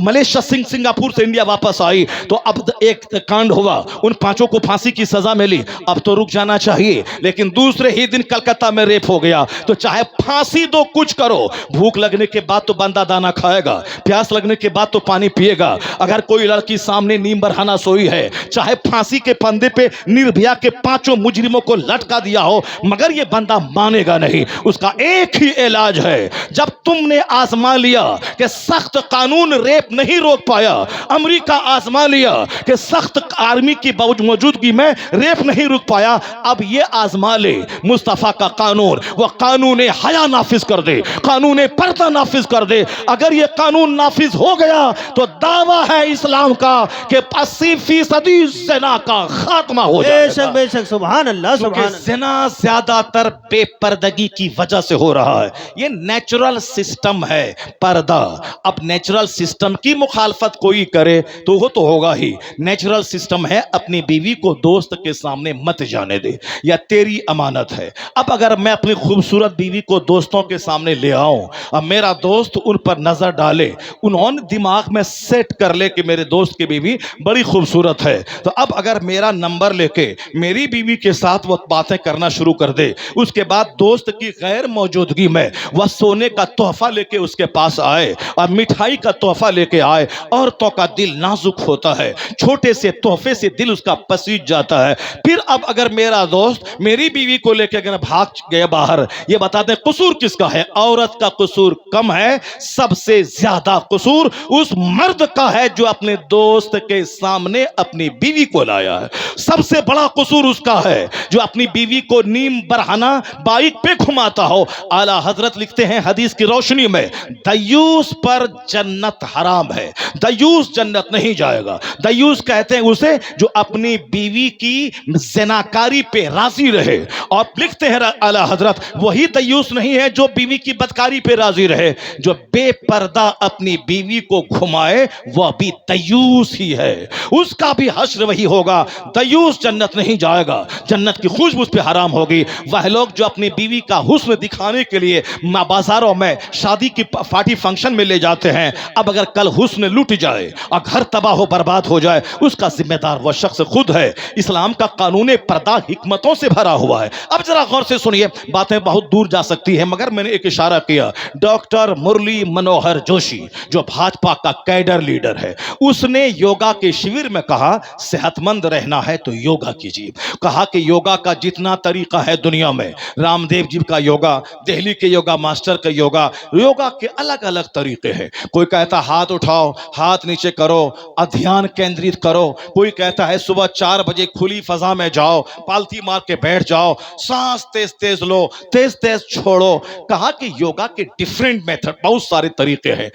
ملیشیا سنگاپور سے انڈیا واپس آئی. تو اب ایک کانڈ ہوا, ان 5 کو پھانسی کی سزا ملی. اب تو رک جانا چاہیے, لیکن دوسرے ہی دن کلکتہ میں ریپ ہو گیا. تو چاہے پھانسی دو, کچھ کرو, بھوک لگنے کے بعد تو بندہ دانا کھائے گا, پیاس لگنے کے بعد تو پانی پیے گا. اگر کوئی لڑکی سامنے نیم برہنہ سوئی ہے, چاہے پھانسی کے پندے پہ نربھیا کے 5 مجرموں کو لٹکا دیا ہو, مگر یہ بندہ مانے گا نہیں. اس کا ایک ہی علاج ہے, جب تم نے آزما لیا کہ سخت قانون ریپ نہیں روک پایا, امریکہ آزما لیا کہ سخت آرمی کی موجودگی میں ریپ نہیں رک پایا, اب یہ آزما لے مصطفیٰ کا قانون. وہ قانون حیا نافذ کر دے, قانون پردہ نافذ کر دے. اگر یہ قانون نافذ ہو گیا تو دعویٰ ہے اسلام کا کہ 80% زنا کا خاتمہ ہو جائے گا.
بے شک سبحان اللہ سبحان اللہ.
زنا زیادہ تر بے پردگی کی وجہ سے ہو رہا ہے. یہ نیچرل سسٹم ہے پردہ. اب نیچرل سسٹم کی مخالفت کوئی کرے تو وہ تو ہوگا ہی. نیچرل سسٹم ہے اپنی بیوی کو دوست کے سامنے مت جانے دے, یا تیری امانت ہے. اب اگر میں اپنی خوبصورت بیوی کو دوستوں کے سامنے لے آؤں, اب میرا دوست ان پر نظر ڈالے, انہوں نے دماغ میں سیٹ کر لے کہ میرے دوست کی بیوی بڑی خوبصورت ہے, تو اب اگر میرا نمبر لے کے میری بیوی کے ساتھ وہ باتیں کرنا شروع کر دے, اس کے بعد دوست کی غیر موجودگی میں وہ سونے کا تحفہ لے کے اس کے پاس آئے اور مٹھائی کا تحفہ لے کے آئے, عورتوں کا دل نازک ہوتا ہے, چھوٹے سے تحفے سے دل اس کا پسیج جاتا ہے. پھر اب اگر میرا دوست میری بیوی کو لے کے اگر بھاگ گیا باہر, یہ بتا دیں قصور کس کا ہے؟ عورت کا قصور کم ہے, سب سے زیادہ قصور اس مرد کا ہے جو اپنے دوست کے سامنے اپنی بیوی کو لایا ہے. سب سے بڑا قصور اس کا ہے جو اپنی بیوی کو نیم برہنہ بائک پہ گھماتا ہو. اعلیٰ حضرت لکھتے ہیں حدیث کی روشنی میں, دیوس پر جنت حرام ہے, دیوس جنت نہیں جائے گا. دیوس کہتے ہیں اسے جو اپنی بیوی کی زناکاری پہ راضی رہے, اور لکھتے ہیں اعلیٰ حضرت وہی دیوس نہیں ہے جو بیوی کی بدکاری پہ راضی رہے. جو بے پردہ اپنی بیوی کو گھمائے وہ بھی دیوس ہی ہے، اس کا بھی حشر وہی ہوگا۔ دیوس جنت نہیں جائے گا، جنت کی خوشبو اس پہ حرام ہوگی۔ وہ لوگ جو اپنی بیوی کا حسن دکھانے کے لیے بازاروں میں شادی کی پارٹی فنکشن میں لے جاتے ہیں، اب اگر کل حسن لٹ جائے اور گھر تباہ و برباد ہو جائے، اس کا ذمہ دار وہ شخص خود ہے۔ اسلام کا قانون پردہ حکمتوں سے بھرا ہوا ہے۔ اب ذرا غور سے سنیے، باتیں بہت دور جا سکتی ہیں مگر میں نے ایک اشارہ کیا۔ ڈاکٹر مرلی منوہر جوشی جو بھاجپا کا کیڈر لیڈر ہے، اس نے یوگا کے شیور میں کہا صحت مند رہنا ہے تو یوگا کیجیے۔ کہا کہ یوگا کا جتنا طریقہ ہے دنیا میں، رام دیو جی کا یوگا، دہلی کے یوگا ماسٹر کا یوگا، یوگا کے الگ الگ طریقے ہیں۔ کوئی کہتا ہاتھ اٹھاؤ، ہاتھ نیچے کرو اور دھیان کیندرت کرو، کوئی کہتا ہے صبح 4 بجے کھلی فضا میں جاؤ، پالتی مار کے بیٹھ جاؤ، سانس تیز تیز لو، تیز تیز چھوڑو۔ کہا کہ یوگا کے ڈیفرنٹ میتھڈ، بہت سارے طریقے ہیں،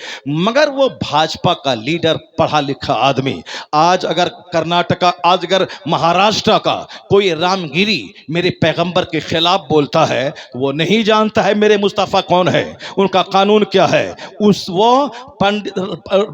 مگر وہ بھاجپا کا لیڈر پڑھا لکھا آدمی آج اگر کرناٹکا، آج اگر مہاراشٹر کا کوئی رام گیری میرے پیغمبر کے خلاف بولتا ہے، وہ نہیں جانتا ہے میرے مصطفیٰ کون ہے، ان کا قانون کیا ہے۔ وہ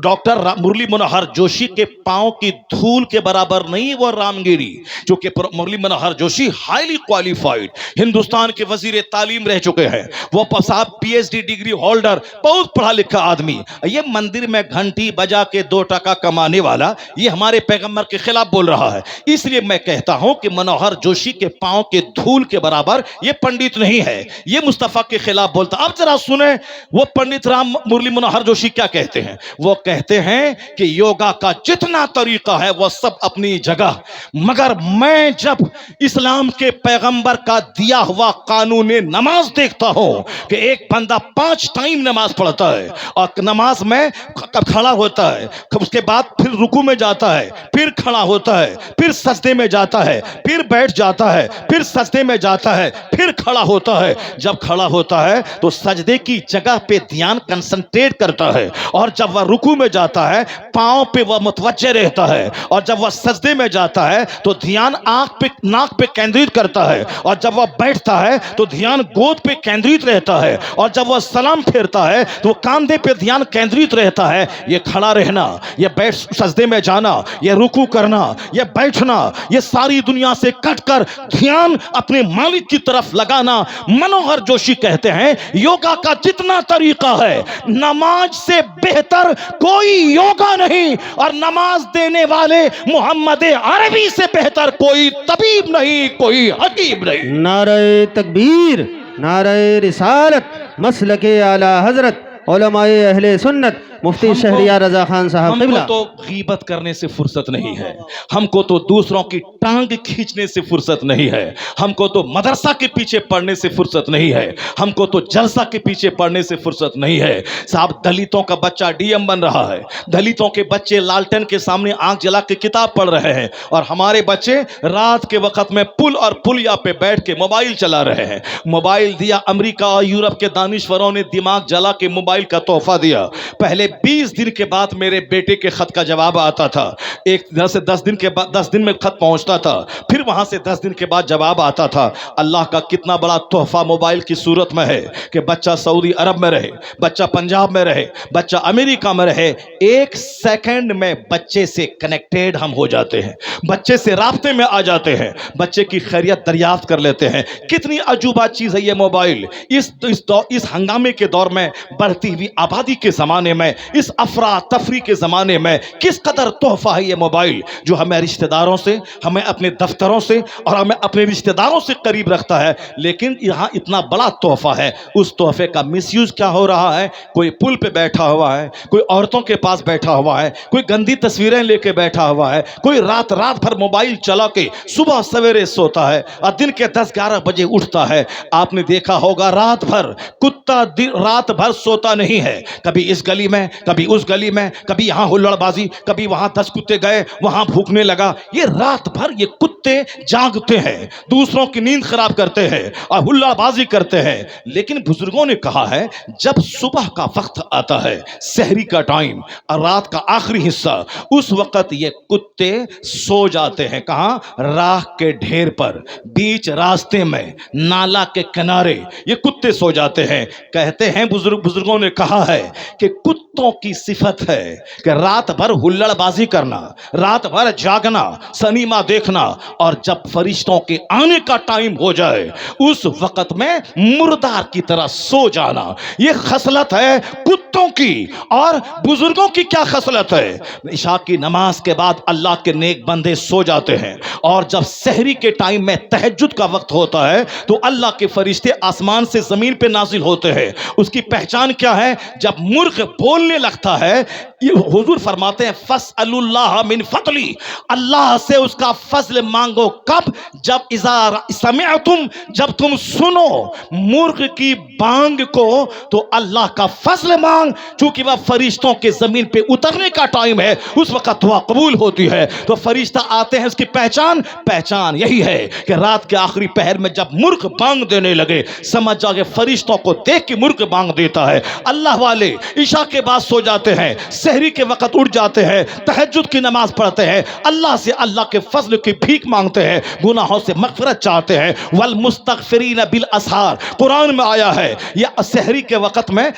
ڈاکٹر مرلی منوہر جوشی کے پاؤں کی دھول کے برابر نہیں وہ رام گیری، چونکہ مرلی منوہر جوشی ہائیلی کوالیفائڈ ہندوستان کے وزیر تعلیم رہ چکے ہیں، وہ صاحب P H D degree holder, بہت پڑھا لکھا آدمی۔ یہ مندر میں گھنٹی بجا کے 2 ٹکا کمانے والا یہ ہمارے پیغمبر کے خلاف بول رہا ہے۔ اس لیے میں کہتا ہوں کہ منوہر جوشی کے پاؤں کے دھول کے برابر یہ پنڈت نہیں ہے، یہ مصطفیٰ کے خلاف بولتا۔ اب ذرا سنیں وہ پنڈت رام مرلی منوہر جوشی کیا کہتے ہیں۔ وہ کہتے ہیں کہ یوگا کا جتنا طریقہ ہے وہ سب اپنی جگہ، مگر میں جب اسلام کے پیغمبر کا دیا ہوا قانون نماز دیکھتا ہوں کہ ایک بندہ 5 ٹائم نماز پڑھتا ہے اور نماز میں کھڑا ہوتا ہے، اس کے بعد پھر رکوع میں جاتا ہے، پھر کھڑا ہوتا ہے، پھر سجدے میں جاتا ہے، پھر بیٹھ جاتا ہے، پھر سجدے میں جاتا ہے، پھر کھڑا ہوتا ہے۔ جب کھڑا ہوتا ہے تو سجدے کی جگہ پہ دھیان کنسنٹریٹ کرتا ہے، اور جب وہ رکوع میں جاتا ہے پاؤں پہ وہ متوجہ رہتا ہے، اور جب وہ سجدے میں جاتا ہے تو دھیان آنکھ پہ، ناک پہ کیندرت کرتا ہے، اور جب وہ بیٹھتا ہے تو دھیان گود پہ کیندرت رہتا ہے، اور جب وہ سلام پھیرتا ہے تو کاندھے پہ دھیان کیندرت رہتا ہے۔ یہ کھڑا رہنا، یہ بیٹھ سجدے میں جانا، یہ رکوع کرنا، یہ بیٹھنا، یہ ساری دنیا سے کٹ کر دھیان اپنے مالک کی طرف لگانا۔ منوہر جوشی کہتے ہیں یوگا کا جتنا طریقہ ہے نماز سے بہتر کوئی یوگا نہیں، اور نماز دینے والے محمد عربی سے بہتر کوئی طبیب نہیں، کوئی حکیم نہیں۔
نعرہ تکبیر، نعرہ رسالت، مسلک اعلی حضرت علماء اہل سنت مفتی شہریار رضا خان صاحب
ہم کو
قبلہ۔
تو غیبت کرنے سے فرصت نہیں ہے، ہم کو تو دوسروں کی ٹانگ کھینچنے سے فرصت نہیں ہے، ہم کو تو مدرسہ کے پیچھے پڑھنے سے فرصت نہیں ہے، ہم کو تو جلسہ کے پیچھے پڑھنے سے فرصت نہیں ہے۔ صاحب دلتوں کا بچہ ڈی ایم بن رہا ہے، دلتوں کے بچے لالٹن کے سامنے آنکھ جلا کے کتاب پڑھ رہے ہیں، اور ہمارے بچے رات کے وقت میں پل اور پلیا پہ بیٹھ کے موبائل چلا رہے ہیں۔ موبائل دیا امریکہ اور یورپ کے دانشوروں نے، دماغ جلا کے موبائل کا تحفہ دیا۔ پہلے 20 دن کے بعد میرے بیٹے کے خط کا جواب آتا تھا، ایک سے 10 دن کے بعد 10 دن میں خط پہنچتا تھا، پھر وہاں سے 10 دن کے بعد جواب آتا تھا۔ اللہ کا کتنا بڑا تحفہ موبائل کی صورت میں ہے کہ بچہ سعودی عرب میں رہے، بچہ پنجاب میں رہے، بچہ امریکہ میں رہے، 1 سیکنڈ میں بچے سے کنیکٹیڈ ہم ہو جاتے ہیں، بچے سے رابطے میں آ جاتے ہیں، بچے کی خیریت دریافت کر لیتے ہیں۔ کتنی عجوبہ چیز ہے یہ موبائل۔ اس ہنگامے کے دور میں، بڑھتی ہوئی آبادی کے زمانے میں، اس افراتفری کے زمانے میں کس قدر تحفہ ہے یہ موبائل، جو ہمیں رشتہ داروں سے، ہمیں اپنے دفتروں سے اور ہمیں اپنے رشتہ داروں سے قریب رکھتا ہے۔ لیکن یہاں اتنا بڑا تحفہ ہے، اس تحفے کا مس یوز کیا ہو رہا ہے؟ کوئی پل پہ بیٹھا ہوا ہے، کوئی عورتوں کے پاس بیٹھا ہوا ہے، کوئی گندی تصویریں لے کے بیٹھا ہوا ہے، کوئی رات بھر موبائل چلا کے صبح سویرے سوتا ہے اور دن کے 10-11 بجے اٹھتا ہے۔ آپ نے دیکھا ہوگا رات بھر کتا رات بھر سوتا نہیں ہے، کبھی اس گلی میں، کبھی اس گلی میں، کبھی یہاں ہلڑ بازی، کبھی وہاں 10 کتے گئے، وہاں بھوکنے لگا. یہ رات بھر یہ کتے جاگتے ہیں، دوسروں کی نیند خراب کرتے ہیں اور ہلڑ بازی کرتے ہیں. لیکن بزرگوں نے کہا ہے جب صبح کا وقت آتا ہے، سحری کا ٹائم اور رات کا آخری حصہ، اس وقت یہ کتے سو جاتے ہیں. کہاں؟ راہ کے ڈھیر پر، بیچ راستے میں، نالا کے کنارے یہ کتے سو جاتے ہیں. کہتے ہیں بزرگوں نے کہا ہے کہ کتوں کی صفت ہے کہ رات بھر ہلڑ بازی کرنا، رات بھر جاگنا، سنیما دیکھنا، اور جب فرشتوں کے آنے کا ٹائم ہو جائے اس وقت میں مردار کی طرح سو جانا. یہ خصلت ہے کتوں کی. اور بزرگوں کی کیا خصلت ہے؟ عشاء کی نماز کے بعد اللہ کے نیک بندے سو جاتے ہیں، اور جب سحری کے ٹائم میں تہجد کا وقت ہوتا ہے تو اللہ کے فرشتے آسمان سے زمین پہ نازل ہوتے ہیں. اس کی پہچان کیا ہے؟ جب مرغ بولنے لگتا ہے، حضور فرماتے ہیں فَاسْأَلُوا اللَّهَ مِنْ فَضْلِهِ، اللہ سے اس کا فضل مانگو. کب؟ جب اذا سمعتم، جب تم سنو مرغ کی بانگ کو تو اللہ کا فضل مانگ، چونکہ وہ فرشتوں کے زمین پہ اترنے کا ٹائم ہے، اس وقت دعا قبول ہوتی ہے. تو فرشتہ آتے ہیں. اس کی پہچان یہی ہے کہ رات کے آخری پہر میں جب مرغ بانگ دینے لگے، سمجھ جا کہ فرشتوں کو دیکھ کے مرغ بانگ دیتا ہے. اللہ والے عشاء کے بعد سو جاتے ہیں، سحری کے وقت اٹھ جاتے ہیں، تہجد کی نماز پڑھتے ہیں، اللہ سے اللہ کے فضل کی بھیک مانگتے ہیں، گناہوں سے مغفرت چاہتے ہیں. والمستغفرین بالاسحار، قرآن میں آیا ہے یہ سحری کے وقت میں،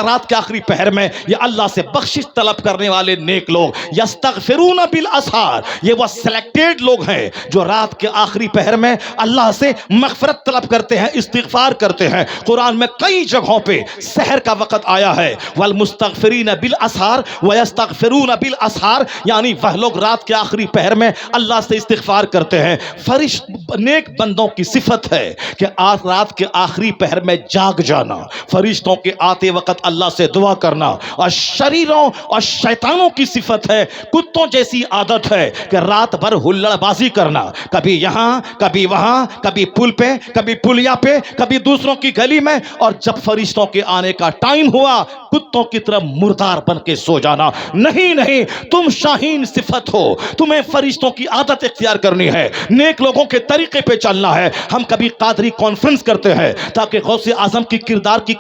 رات کے آخری پہر میں، یہ اللہ سے بخشش طلب کرنے والے نیک لوگ یستغفرون بالاسحار، یہ وہ سلیکٹڈ لوگ ہیں جو رات کے آخری پہر میں اللہ سے مغفرت طلب کرتے ہیں، استغفار کرتے ہیں. قرآن میں کئی جگہوں پہ سحر کا وقت آیا ہے والمستغفرین بالاسحار ویستغفرون بالاسحار، یعنی وہ لوگ رات کے آخری پہر میں اللہ سے استغفار کرتے ہیں. نیک بندوں کی صفت ہے کہ رات کے آخری پہر میں جاگ جانا، فرشتوں کے آتے وقت اللہ سے دعا کرنا. اور شریروں اور شیطانوں کی صفت ہے، کتوں جیسی عادت ہے کہ رات بھر ہلڑ بازی کرنا، کبھی یہاں کبھی وہاں، کبھی پل پہ، کبھی پلیا پہ، کبھی دوسروں کی گلی میں، اور جب فرشتوں کے آنے کا ٹائم ہوا کتوں کی طرح مردار بن کے سو جانا. نہیں، تم شاہین صفت ہو، تمہیں فرشتوں کی عادت اختیار کرنی ہے، نیک لوگوں کے طریقے پہ چلنا ہے. ہم کبھی قادری کانفرنس کرتے ہیں تاکہ غوث اعظم کی کردار کی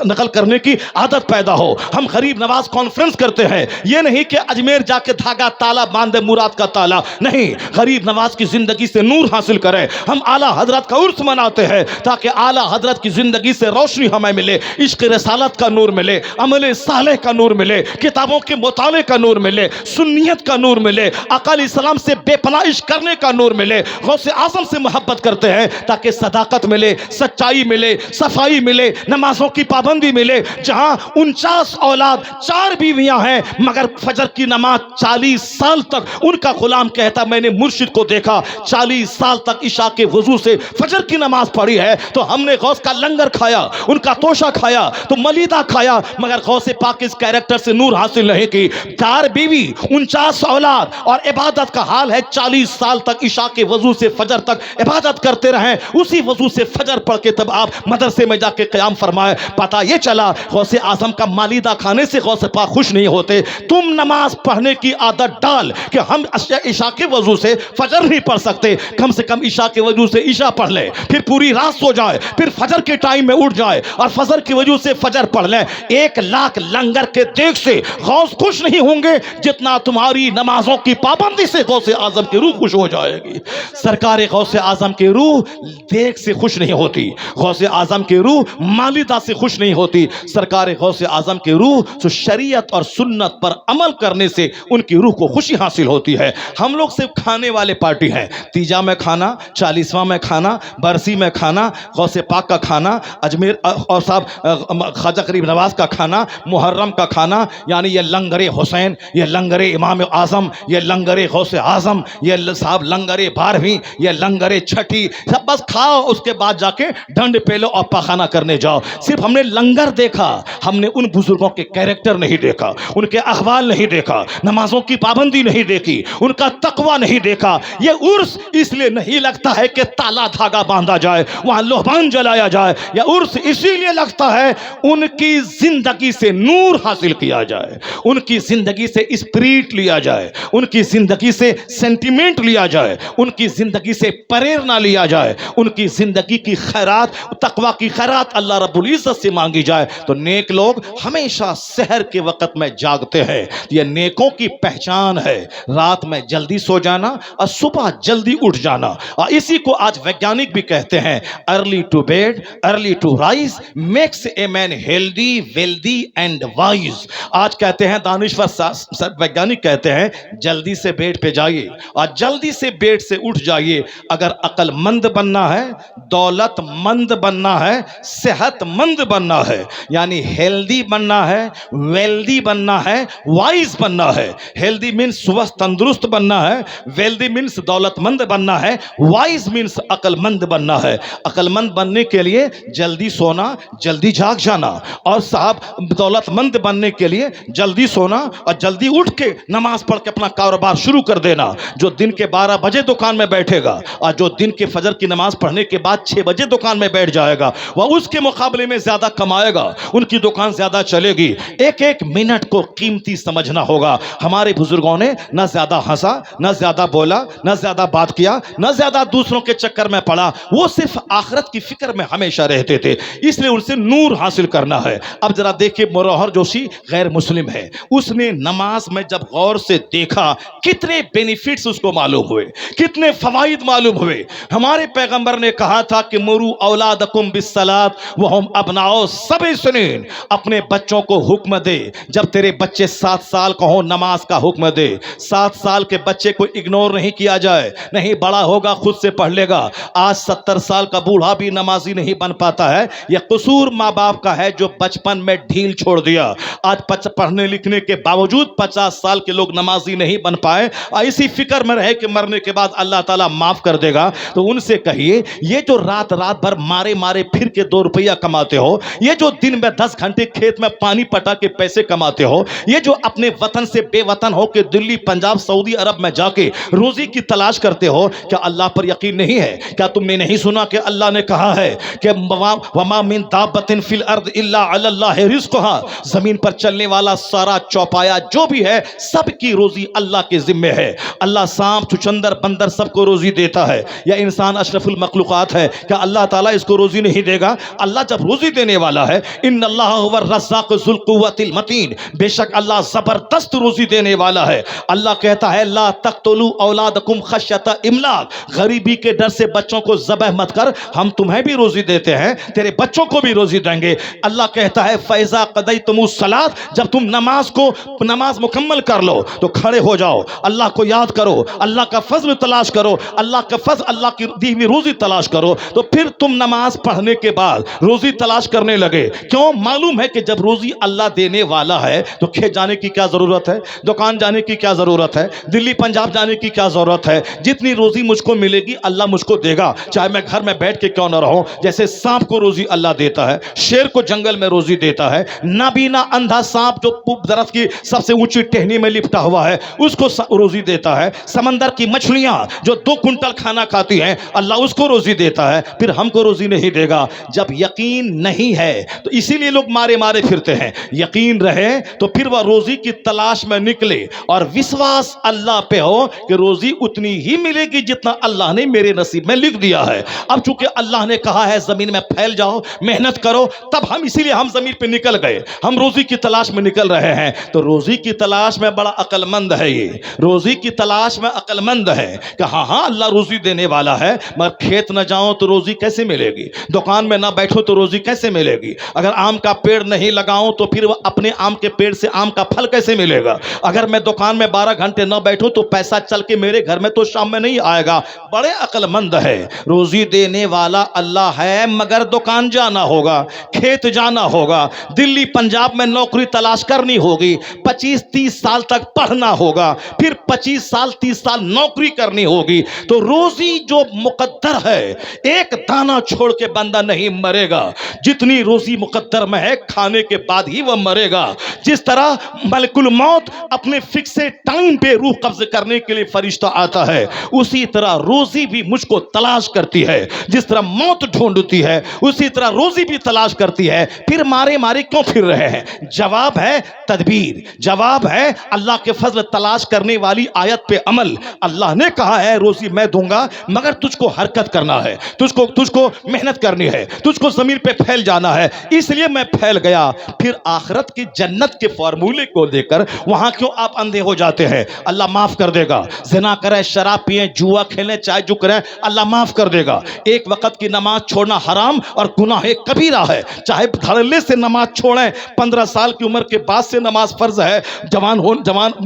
نقل کرنے کی عادت پیدا ہو. ہم غریب نواز کانفرنس کرتے ہیں، یہ نہیں کہ اجمیر جا کے دھاگا تالا باندھے مراد کا تالا، نہیں، غریب نواز کی زندگی سے نور حاصل کریں. ہم اعلیٰ حضرت کا عرس مناتے ہیں تاکہ اعلیٰ حضرت کی زندگی سے روشنی ہمیں ملے، عشق رسالت کا نور ملے، عمل صالح کا نور ملے، کتابوں کے مطالعے کا نور ملے، سنیت کا نور ملے، آقا علیہ السلام سے بے پناہ عشق کرنے کا نور ملے. غوث اعظم سے محبت کرتے ہیں تاکہ صداقت ملے، سچائی ملے، صفائی ملے، نمازوں کی پابندی ملے. جہاں 49 اولاد، 4 بیویاں ہیں، مگر فجر کی نماز 40 سال تک ان کا غلام کہتا میں نے مرشد کو دیکھا 40 سال تک عشاء کے وضو سے فجر کی نماز پڑھی ہے. تو ہم نے غوث کا لنگر کھایا، ان کا توشہ کھایا، تو ملیدہ کھایا، مگر غوث پاک اس کیریکٹر سے نور حاصل نہیں کی. 4 بیوی، 49 اولاد، اور عبادت کا حال ہے 40 سال تک عشاء کے وضو سے فجر تک عبادت کرتے رہیں. اسی وضو سے فجر پڑھ کے تب آپ مدرسے میں جا کے قیام فرمائے. پتہ یہ چلا غوث اعظم کا مالیدہ کھانے سے غوث پاک خوش نہیں ہوتے. تم نماز پڑھنے کی عادت ڈال کہ ہم عشاء کے وضو سے فجر نہیں پڑھ سکتے، کم سے کم عشاء کے وضو سے عشاء پڑھ لے، پھر پوری رات سو جائے، پھر فجر کے ٹائم میں اٹھ جائے اور فجر کی وجہ سے فجر پڑھ لیں. 1 لاکھ لنگر کے دیکھ سے غوث خوش نہیں ہوں گے جتنا تمہاری نمازوں کی پابندی سے غوث اعظم کی روح خوش ہو جائے گی. سرکار غوث اعظم کی روح دیکھ سے خوش نہیں ہوتی، غوث اعظم کی روح مالیدہ سے خوش نہیں ہوتی. سرکار غوث اعظم کی روح تو شریعت اور سنت پر عمل کرنے سے ان کی روح کو خوشی حاصل ہوتی ہے. ہم لوگ صرف کھانے والے پارٹی ہیں، تیجا میں کھانا، 40واں میں کھانا، برسی میں کھانا، غوث پاک کا کھانا، اجمیر اور صاحب خواجہ غریب نواز کا کھانا، محرم کا کھانا، یعنی یہ لنگر حسین، یہ لنگر امام اعظم، یہ لنگر غوث اعظم، یہ صاحب لنگر 12ویں، یہ لنگر 6ٹھی، سب بس کھاؤ، اس کے بعد جا کے ڈنڈ پہ لو اور پاخانہ کرنے جاؤ۔ صرف ہم نے لنگر دیکھا، ہم نے ان بزرگوں کے کیریکٹر نہیں دیکھا، ان کے احوال نہیں دیکھا، نمازوں کی پابندی نہیں دیکھی، ان کا تقوی نہیں دیکھا۔ یہ عرس اس لیے نہیں لگتا ہے کہ تالا دھاگا باندھا جائے، وہاں لوہبان جلایا جائے، یہ عرس اسی لیے لگتا ہے ان کی زندگی سے نور حاصل کیا جائے، ان کی زندگی سے اسپریٹ لیا جائے، ان کی زندگی سے سینٹیمنٹ لیا جائے، ان کی زندگی سے پریرنا لیا جائے، ان کی زندگی کی خیرات، تقوی کی خیرات اللہ رب العزت سے مانگی جائے۔ تو نیک لوگ ہمیشہ سحر کے وقت میں جاگتے ہیں، یہ نیکوں کی پہچان ہے، رات میں جلدی سو جانا اور صبح جلدی اٹھ جانا، اور اسی کو آج ویگیانک بھی کہتے ہیں early to bed early to rise makes a man healthy wealthy and wise. آج کہتے ہیں دانشور ویگیانک کہتے ہیں جلدی سے بیڈ پہ جائیے اور جلدی سے بیڈ سے اٹھ جائیے اگر عقل مند بننا ہے، دولت مند بننا ہے، صحت مند بننا ہے، یعنی ہیلدی بننا ہے، ویلدی بننا ہے، وائز بننا ہے۔ ہیلدی مینس سوست تندرست بننا ہے، ویلدی مینس دولت مند بننا ہے، وائز مینس عقل مند بننا ہے۔ عقل مند بننے کے لیے جلدی سونا، جلدی جاگ جانا، اور صاحب دولت مند بننے کے لیے جلدی سونا اور جلدی اٹھ کے نماز پڑھ کے اپنا کاروبار شروع کر دینا۔ جو دن کے 12 بجے دکان میں بیٹھے گا اور جو دن کے فجر کی نماز پڑھنے کے بعد 6 بجے دکان میں بیٹھ جائے گا، وہ اس کے مقابلے میں زیادہ کمائے گا، ان کی دکان زیادہ چلے گی۔ ایک ایک منٹ کو قیمتی سمجھنا ہوگا۔ ہمارے بزرگوں نے نہ زیادہ ہنسا، نہ زیادہ بولا، نہ زیادہ بات کیا، نہ زیادہ دوسروں کے چکر میں پڑا، وہ صرف آخرت کی فکر میں ہمیشہ رہتے تھے، اس لیے ان سے نور حاصل کرنا ہے۔ اب ذرا دیکھیں مروہر جوشی غیر مسلم ہے، اس نے نماز میں جب غور سے دیکھا کتنے بینیفٹس اس کو معلوم ہوئے، کتنے فوائد معلوم ہوئے۔ ہمارے پیغمبر نے کہا تھا کہ مرو اولادکم بالصلاۃ وہم ابناء 7 سنین، اپنے بچوں کو حکم دے جب تیرے بچے 7 سال کا ہوں نماز کا حکم دے۔ 7 سال کے بچے کو اگنور نہیں کیا جائے، نہیں بڑا ہوگا خود سے پڑھ لے گا۔ آج 70 سال کا بوڑھا بھی نمازی نہیں بن پاتا ہے، یہ قصور ماں باپ کا ہے جو بچپن میں ڈھیل چھوڑ دیا۔ آج پڑھنے لکھنے کے باوجود 50 سال کے لوگ نمازی نہیں بن پائے اور اسی فکر میں رہے کہ مرنے کے بعد اللہ تعالیٰ معاف کر دے گا۔ تو ان سے کہیے یہ جو رات بھر مارے پھر کے 2 روپیہ کماتے ہو، یہ جو دن میں 10 گھنٹے کھیت میں پانی پٹا کے پیسے کماتے ہو، یہ جو اپنے وطن سے بے وطن ہو کے دلی، پنجاب، سعودی عرب میں جا کے روزی کی تلاش کرتے ہو، کیا اللہ پر یقین نہیں ہے؟ کیا تم نے نہیں سنا کہ اللہ نے کہا ہے کہ وما من دابۃ فی الارض الا علی اللہ رزقها، زمین پر چلنے والا سارا چوپایا جو بھی ہے سب کی روزی اللہ کے ذمے ہے۔ اللہ سانپ، چچندر، بندر سب کو روزی دیتا ہے، یا انسان اشرف المخلوقات ہے، کیا اللہ تعالیٰ اس کو روزی نہیں دے گا؟ اللہ جب روزی دینے والا ہے، ان اللہ هو الرزاق ذو القوۃ المتین، بے شک اللہ زبردست روزی دینے والا ہے۔ اللہ کہتا ہے لا تقتلوا اولادکم خشیۃ املاق، غریبی کے ڈر سے بچوں کو ذبح مت کر، ہم تمہیں بھی روزی دیتے ہیں، تیرے بچوں کو بھی روزی دیں گے۔ اللہ کہتا ہے فَإِذَا قَضَيْتُمُ الصَّلَاةَ، جب تم نماز مکمل کر لو تو کھڑے ہو جاؤ، اللہ کو یاد کرو، اللہ کا فضل تلاش کرو، اللہ کا فضل، اللہ کی دی ہوئی روزی تلاش کرو۔ تو پھر تم نماز پڑھنے کے بعد روزی تلاش کرنے لگے، کیوں؟ معلوم ہے کہ جب روزی اللہ دینے والا ہے تو کھیت جانے کی کیا ضرورت ہے، دکان جانے کی کیا ضرورت ہے، دلی پنجاب جانے کی کیا ضرورت ہے؟ جتنی روزی مجھ کو ملے گی اللہ مجھ کو دے گا، چاہے میں گھر میں بیٹھ کے کیوں نہ رہوں۔ جیسے سانپ کو روزی اللہ دیتا ہے، شیر کو جنگل میں روزی دیتا ہے، نابینا اندھا سانپ جو درخت کی سب سے اونچی ٹہنی میں لپٹا ہوا ہے اس کو روزی دیتا ہے، سمندر کی مچھلیاں جو 2 کنٹل کھانا کھاتی ہیں اللہ اس کو روزی دیتا ہے، پھر ہم کو روزی نہیں دے گا؟ جب یقین نہیں ہے تو اسی لیے لوگ مارے پھرتے ہیں۔ یقین رہے تو پھر وہ روزی کی تلاش میں نکلے اور وشواس اللہ پہ ہو کہ روزی اتنی ہی ملے گی جتنا اللہ نے میرے نصیب میں لکھ دیا ہے۔ اب چونکہ اللہ نے کہا ہے زمین میں پھیل جاؤ، محنت کرو، تب اسی لیے ہم زمین پہ نکل گئے، ہم روزی کی تلاش میں نکل رہے ہیں۔ تو روزی کی تلاش میں بڑا عقل مند ہے، یہ روزی کی تلاش میں عقل مند ہے کہ ہاں اللہ روزی دینے والا ہے، مگر کھیت نہ جاؤں تو روزی کیسے ملے گی، دکان میں نہ بیٹھو تو روزی کیسے ملے گی، اگر آم کا پیڑ نہیں لگاؤں تو پھر اپنے آم کے پیڑ سے آم کا پھل کیسے ملے گا، اگر میں دکان میں 12 گھنٹے نہ بیٹھوں تو پیسہ چل کے میرے گھر میں تو شام میں نہیں آئے گا۔ بڑے عقل مند ہے، روزی دینے والا اللہ ہے، مگر دکان جانا ہوگا، کھیت جانا ہوگا، دلی پنجاب میں نوکری تلاش کرنی ہوگی, 25-30 سال تک پڑھنا ہوگا, پھر 25 سال 30 سال نوکری کرنی ہوگی. تو روزی جو مقدر ہے, ایک دانہ چھوڑ کے بندہ نہیں مرے گا. جتنی روزی مقدر میں ہے کھانے کے بعد ہی وہ مرے گا. جس طرح ملک الموت اپنے فکس ٹائم پہ روح قبض کرنے کے لیے فرشتہ آتا ہے, اسی طرح روزی بھی مجھ کو تلاش کرتی ہے. جس طرح موت ڈھونڈتی ہے اسی طرح روزی بھی تلاش کرتی ہے. پھر مارے مارے کیوں پھر رہے ہیں؟ جواب ہے تدبیر, جواب ہے اللہ کے فضل تلاش کرنے والی آیت پہ عمل. اللہ نے کہا ہے روزی میں دوں گا مگر تجھ کو حرکت کرنا ہے, تجھ کو محنت کرنی ہے, تجھ کو زمین پہ پھیل جانا ہے. اس لیے میں پھیل گیا. پھر آخرت کی جنت کے فارمولے کو دے کر وہاں کیوں آپ اندھے ہو جاتے ہیں؟ اللہ معاف کر دے گا. زنا کریں, شراب پیئیں, جوا کھیلیں, چائے جو کریں, اللہ معاف کر دے گا. ایک وقت کی نماز چھوڑنا حرام اور گناہ کبیرہ ہے. چاہے دھڑلے سے نماز چھوڑیں, 15 سال کی عمر کے بعد سے نماز فرض ہے, جوان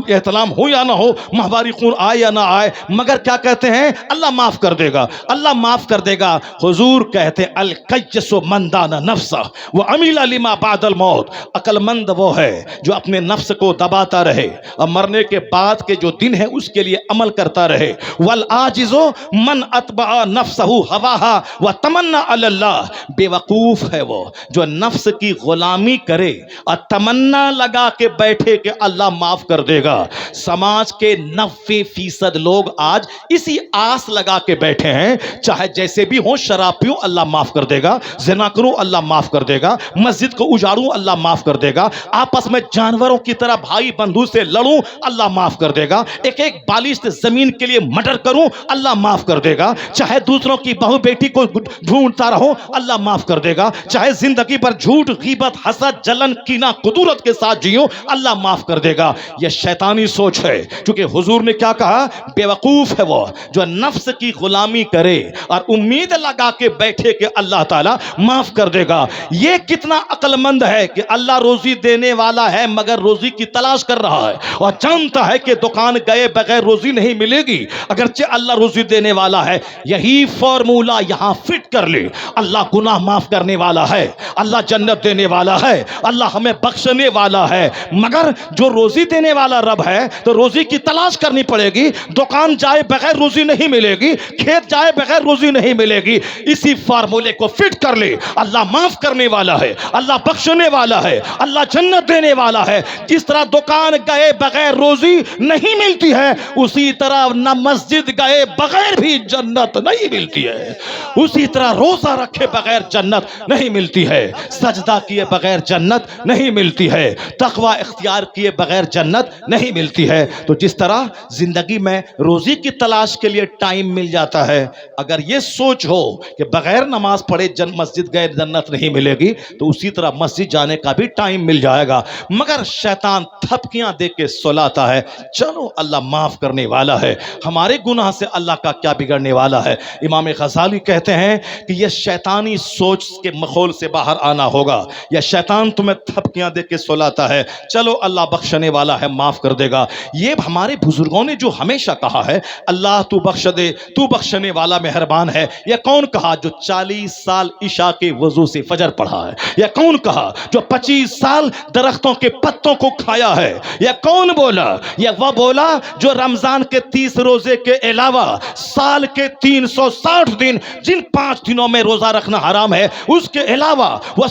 احتلام ہو یا نہ ہو, ماہواری خون آئے یا نہ آئے, مگر کیا کہتے ہیں؟ اللہ معاف کر دے گا, اللہ معاف کر دے گا. حضور کہتے القیس من دان نفسہ وعمل لما بعد الموت. عقل مند وہ ہے جو اپنے نفس کو دباتا رہے اور مرنے کے بعد کے جو دن ہے اس کے لیے عمل کرتا رہے. والعاجز من اتبع نفسہ ہواها وتمنى علی اللہ. بے وقوف ہے وہ جو نفس کی غلامی کرے اور تمنا لگا کے بیٹھے کہ اللہ معاف کر دے گا. سماج کے 90% لوگ آج اسی آس لگا کے بیٹھے ہیں, چاہے جیسے بھی ہوں, شراب پیو اللہ معاف کر دے گا, زنا کرو اللہ معاف کر دے گا, مسجد کو اجاڑوں اللہ معاف کر دے گا, آپس میں جانوروں کی طرح بھائی بندھو سے لڑوں اللہ معاف کر دے گا, ایک ایک بالشت زمین کے لیے مرڈر کروں اللہ معاف کر دے گا, چاہے دوسروں کی بہو بیٹی کو ڈھونڈتا رہو اللہ معاف کر دے گا, چاہے زندگی پر جھوٹ, غیبت, حسد, جلن, کینہ, قدورت کے ساتھ جیوں اللہ معاف کر دے گا. یہ شیطانی سوچ ہے. کیونکہ حضور نے کیا کہا؟ بے وقوف ہے وہ جو نفس کی غلامی کرے اور امید لگا کے بیٹھے کہ اللہ تعالیٰ معاف کر دے گا. یہ کتنا عقل مند ہے کہ اللہ روزی دینے والا ہے مگر روزی کی تلاش کر رہا ہے اور جانتا ہے کہ دکان گئے بغیر روزی نہیں ملے گی اگرچہ اللہ روزی دینے والا ہے. یہی فارمولا یہاں فٹ کر لے. اللہ گناہ معاف کرنے والا ہے, اللہ جنت دینے والا ہے, اللہ ہمیں بخشنے والا ہے, مگر جو روزی دینے والا رب ہے تو روزی کی تلاش کرنی پڑے گی. دکان جائے بغیر روزی نہیں ملے گی, کھیت جائے بغیر روزی نہیں ملے گی. اسی فارمولے کو فٹ کر لے. اللہ معاف کرنے والا ہے, اللہ بخشنے والا ہے, اللہ جنت دینے والا ہے. جس طرح دکان گئے بغیر روزی نہیں ملتی ہے اسی طرح نہ مسجد گئے بغیر بھی جنت نہیں ملتی ہے, اسی طرح روزہ رکھے بغیر جنت نہیں ملتی ہے, سجدہ کیے بغیر جنت نہیں ملتی ہے, تقوی اختیار کیے بغیر جنت نہیں ملتی ہے. تو جس طرح زندگی میں روزی کی تلاش کے لیے ٹائم مل جاتا ہے, اگر یہ سوچ ہو کہ بغیر نماز پڑھے مسجد گئے جنت نہیں ملے گی تو اسی طرح مسجد جانے کا بھی ٹائم مل جائے گا. مگر شیطان تھپکیاں دے کے سلاتا ہے, چلو اللہ معاف کرنے والا ہے, ہمارے گناہ سے اللہ کا کیا بگڑنے والا ہے. امام غزالی کہتے ہیں کہ یہ شیطانی سوچ کے مخول سے باہر آنا ہوگا. یا شیطان تمہیں تھپکیاں دے کے سلاتا ہے, چلو اللہ بخشنے والا ہے معاف کر دے گا. یہ ہمارے بزرگوں نے جو ہمیشہ کہا ہے اللہ تو بخش دے, تو بخشنے والا مہربان ہے, یہ کون کہا جو 40 سال عشاء کے وضو سے فجر پڑھا ہے؟ یہ کون کہا جو 25 سال درختوں کے پتوں کو کھایا ہے؟ یہ کون بولا؟ یہ وہ بولا جو رمضان کے 30 روزے کے علاوہ سال کے 360 دن جن 5 دنوں میں روزہ رکھنا حرام ہے اس کے علاوہ وہ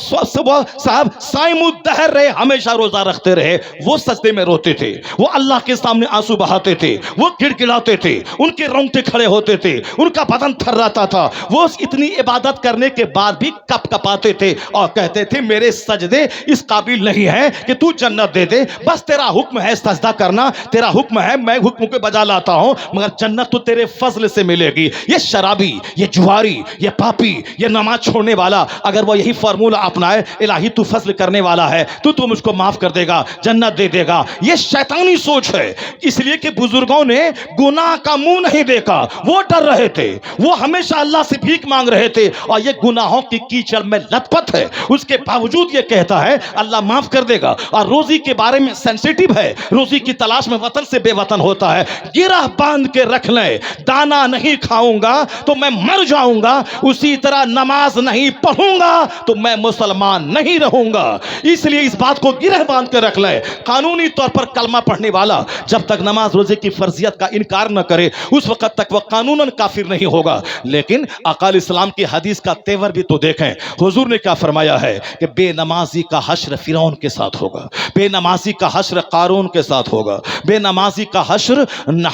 صاحب صائم الدہر رہے, ہمیشہ روزہ رکھتے رہے. وہ سجدے میں روتے تھے, وہ اللہ کے سامنے آنسو بہاتے تھے, وہ گڑگڑاتے تھے, ان کے رونگٹے کھڑے ہوتے تھے, ان کا بدن تھراتا تھا. وہ اتنی عبادت کرنے کے بعد بھی کپ کپاتے تھے اور کہتے تھے میرے سجدے اس قابل نہیں ہے کہ تو جنت دے دے, بس تیرا حکم ہے سجدہ کرنا, تیرا حکم ہے میں حکم کو بجا لاتا ہوں, مگر جنت تو تیرے فضل سے ملے گی. یہ شرابی, یہ جواری, یہ پاپی, یہ نماز چھوڑنے والا اگر وہ یہی فارمولہ اپنائے الہی تو فضل کرنے والا ہے, تو مجھ کو معاف کر دے گا, جنت دے دے گا, یہ شیطانی سوچ ہے. اس لیے کہ بزرگوں نے گناہ کا منہ نہیں دیکھا, وہ ڈر رہے تھے, وہ ہمیشہ اللہ سے بھیک مانگ رہے تھے, اور یہ گناہوں کی کیچڑ میں لت پت ہے. اس کے باوجود یہ کہتا ہے اللہ معاف کر دے گا, اور روزی کے بارے میں سینسیٹیو ہے, روزی کی تلاش میں وطن سے بے وطن ہوتا ہے. گرہ باندھ کے رکھ لیں, دانا نہیں کھاؤں گا تو میں مر جاؤں گا, اسی طرح نماز نہیں پڑھوں گا تو میں مسلمان نہیں رہوں گا. اس لیے اس بات بات کو گرہ باندھ کے رکھ لے. قانونی طور پر کلمہ پڑھنے والا جب تک نماز روزے کی فرضیت کا انکار نہ کرے اس وقت تک وہ قانوناً کافر نہیں ہوگا. لیکن آقا علیہ السلام کی حدیث کا تیور بھی تو دیکھیں. حضور نے کیا فرمایا ہے کہ بے نمازی کا حشر فرعون کے ساتھ ہوگا, بے نمازی کا حشر قارون کے ساتھ ہوگا, بے نمازی کا حشر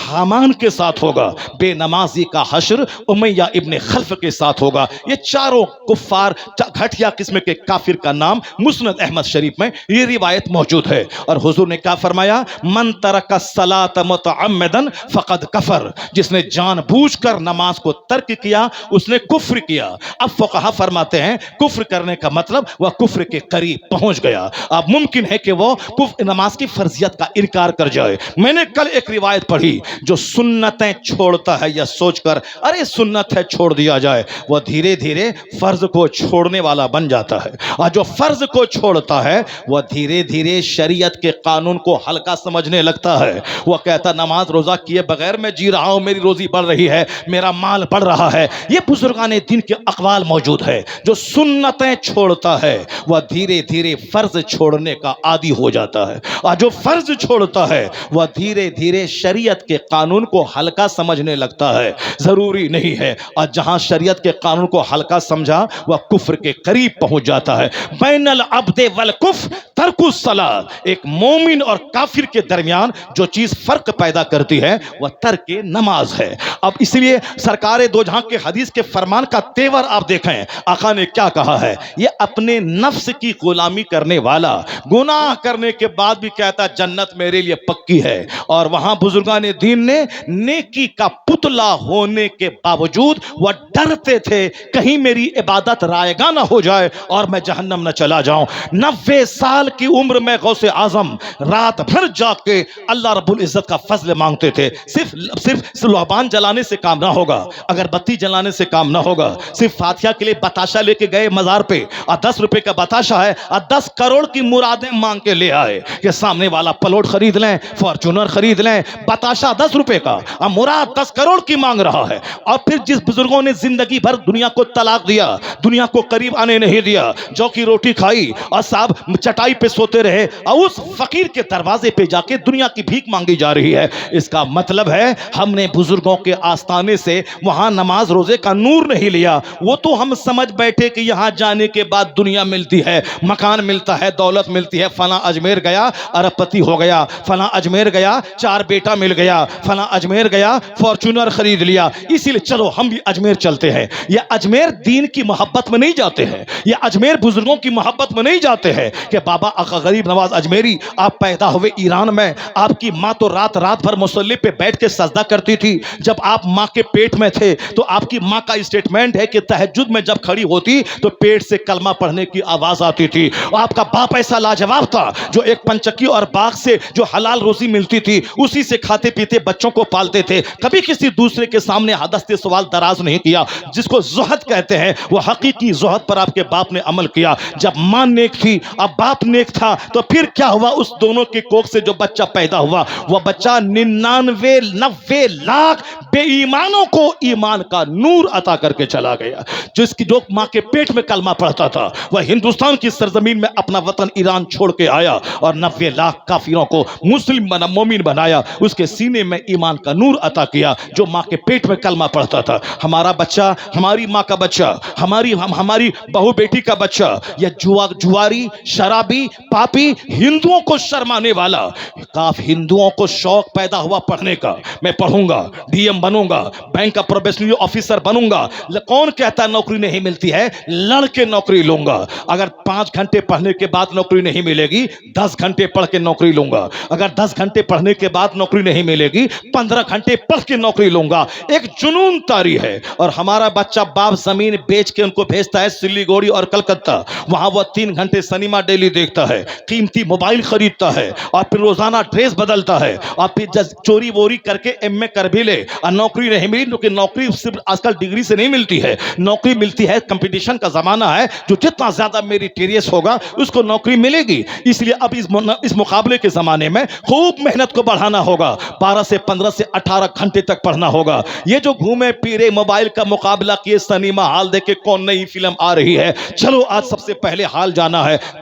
حامان کے ساتھ ہوگا, بے نمازی کا حشر امیہ ابن خلف کے ساتھ ہوگا. یہ چاروں کفار گھٹیا قسم کے کافر کا نام مسند احمد شریف میں یہ روایت موجود ہے. اور حضور نے کیا فرمایا, من ترک الصلاۃ متعمدا فقد کفر, جس نے جان بوجھ کر نماز کو ترک کیا اس نے کفر کیا. اب فقہا فرماتے ہیں کفر کرنے کا مطلب وہ کفر کے قریب پہنچ گیا. اب ممکن ہے کہ وہ نماز کی فرضیت کا انکار کر جائے. میں نے کل ایک روایت پڑھی, جو سنتیں چھوڑتا ہے یا سوچ کر ارے سنت ہے چھوڑ دیا جائے, وہ دھیرے دھیرے فرض کو چھوڑنے والا بن جاتا ہے. اور جو فرض کو چھوڑتا ہے وہ دھیرے دھیرے شریعت کے قانون کو ہلکا سمجھنے لگتا ہے. وہ کہتا نماز روزہ کیے بغیر میں جی رہا ہوں, میری روزی بڑھ رہی ہے, میرا مال بڑھ رہا ہے. یہ بزرگان دین کے اقوال موجود ہے. جو سنتیں چھوڑتا ہے وہ دھیرے دھیرے فرض چھوڑنے کا عادی ہو جاتا ہے, اور جو فرض چھوڑتا ہے وہ دھیرے دھیرے شریعت کے قانون کو ہلکا سمجھنے لگتا ہے. ضروری نہیں ہے, اور جہاں شریعت کے قانون کو ہلکا سمجھا وہ کفر کے قریب پہنچ جاتا ہے. بین العبد والکفر ترک الصلاۃ, ایک مومن اور کافر کے درمیان جو چیز فرق پیدا کرتی ہے وہ ترک نماز ہے. اب اس لیے سرکار دو جہاں کے حدیث کے فرمان کا تیور آپ دیکھیں, آقا نے کیا کہا ہے, یہ اپنے نفس کی غلامی کرنے والا گناہ کرنے کے بعد بھی کہتا جنت میرے لیے پکی ہے. اور وہاں بزرگان دین نے نیکی کا پتلا ہونے کے باوجود وہ ڈرتے تھے کہیں میری عبادت رائگاں نہ ہو جائے اور میں جہنم نہ چلا جاؤں. 90 سال کی عمر میں غوث اعظم رات بھر جا کے اللہ رب العزت کا فضل مانگتے تھے. صرف لوبان جلانے سے کام نہ ہوگا, اگر بتی جلانے سے کام نہ ہوگا. صرف فاتحہ کے لیے بتاشا لے کے گئے مزار پہ اور 10 روپے کا بتاشا ہے اور 10 کروڑ کی مرادیں مانگ کے لے آئے کہ سامنے والا پلوٹ خرید لیں, فارچونر خرید لیں, بتاشا 10 روپے کا اور مراد 10 کروڑ کی مانگ رہا ہے. اور پھر جس بزرگوں نے زندگی بھر دنیا کو طلاق دیا, دنیا کو قریب آنے نہیں دیا, جو کی روٹی کھائی اور صاحب چٹائی پہ سوتے رہے, اور اس فقیر کے دروازے پہ جا کے دنیا کی بھیک مانگی جا رہی ہے. اس کا مطلب ہے ہم نے بزرگوں کے آستانے سے وہاں نماز روزے کا نور نہیں لیا. وہ تو ہم سمجھ بیٹھے کہ یہاں جانے کے بعد دنیا ملتی ہے, مکان ملتا ہے, دولت ملتی ہے. فلاں اجمیر گیا ارب پتی ہو گیا, فلاں اجمیر گیا 4 بیٹا مل گیا, فلاں اجمیر گیا فارچونر خرید لیا, اسی لیے چلو ہم بھی اجمیر چلتے ہیں. یہ اجمیر دین کی محبت میں نہیں جاتے ہیں, یہ اجمیر بزرگوں کی محبت میں نہیں جاتے ہیں کہ بابا آقا غریب نواز اجمیری آپ پیدا ہوئے ایران میں, آپ کی ماں تو رات بھر مصلی پہ بیٹھ کے سجدہ کرتی تھی. جب آپ ماں کے پیٹ میں تھے تو آپ کی ماں کا اسٹیٹمنٹ ہے کہ تہجد میں جب کھڑی ہوتی تو پیٹ سے کلمہ پڑھنے کی آواز آتی تھی. آپ کا باپ ایسا لاجواب تھا جو ایک پنچکی اور باغ سے جو حلال روزی ملتی تھی اسی سے کھاتے پیتے بچوں کو پالتے تھے, کبھی کسی دوسرے کے سامنے حدث سوال دراز نہیں کیا. جس کو زہد کہتے ہیں وہ حقیقی زہد پر آپ کے باپ نے عمل کیا. جب ماں نیک تھی اب باپ نیک تھا تو پھر کیا ہوا, اس دونوں کی کوکھ سے جو بچہ پیدا ہوا وہ بچہ 99-90 لاکھ بے ایمانوں کو ایمان کا نور عطا کر کے چلا گیا. جس کی جو ماں کے پیٹ میں کلمہ پڑھتا تھا وہ ہندوستان کی سرزمین میں اپنا وطن ایران چھوڑ کے آیا اور 90 لاکھ کافروں کو مسلم بنا, مومن بنایا, اس کے سینے میں ایمان کا نور عطا کیا جو ماں کے پیٹ میں کلمہ پڑھتا تھا. ہمارا بچہ, ہماری ماں کا بچہ, ہماری بہو بیٹی کا بچہ یا جواری شرابی پاپی ہندوؤں کو شرمانے والا, کاف ہندوؤں کو شوق پیدا ہوا پڑھنے کا, میں پڑھوں گا, ڈی ایم بنوں گا, بینک کا پروبیشنری آفیسر بنوں گا. کون کہتا نوکری نہیں ملتی ہے, لڑ کے نوکری لوں گا. اگر 5 گھنٹے پڑھنے کے بعد نوکری نہیں ملے گی 10 گھنٹے پڑھ کے نوکری لوں گا. اگر 10 گھنٹے پڑھنے کے بعد نوکری نہیں ملے گی 15 گھنٹے پڑھ کے نوکری لوں گا. ایک جنون طاری ہے. اور ہمارا بچہ باپ زمین بیچ کے ان کو بھیجتا ہے سلیگوڑی اور کلکتہ, وہاں وہ 3 گھنٹے سنیما ڈیلی دیکھتا ہے, قیمتی موبائل خریدتا ہے اور پھر روزانہ ڈریس بدلتا ہے اور پھر چوری ووری کر کے ایم اے کر بھی لے اور نوکری نہیں ملی. کیونکہ نوکری صرف آج کل ڈگری سے نہیں ملتی ہے, نوکری ملتی ہے, کمپٹیشن کا زمانہ ہے, جو جتنا زیادہ میریٹیریس ہوگا اس کو نوکری ملے گی. اس لیے اب اس مقابلے کے زمانے میں خوب محنت کو بڑھانا ہوگا, 12 سے 15 سے 18 گھنٹے تک پڑھنا ہوگا. یہ جو گھومے پھرے موبائل کا مقابلہ کیے سنیما ہال دیکھ کے کون نئی فلم آ رہی ہے, چلو آج سب سے پہلے ہال جانا ہے,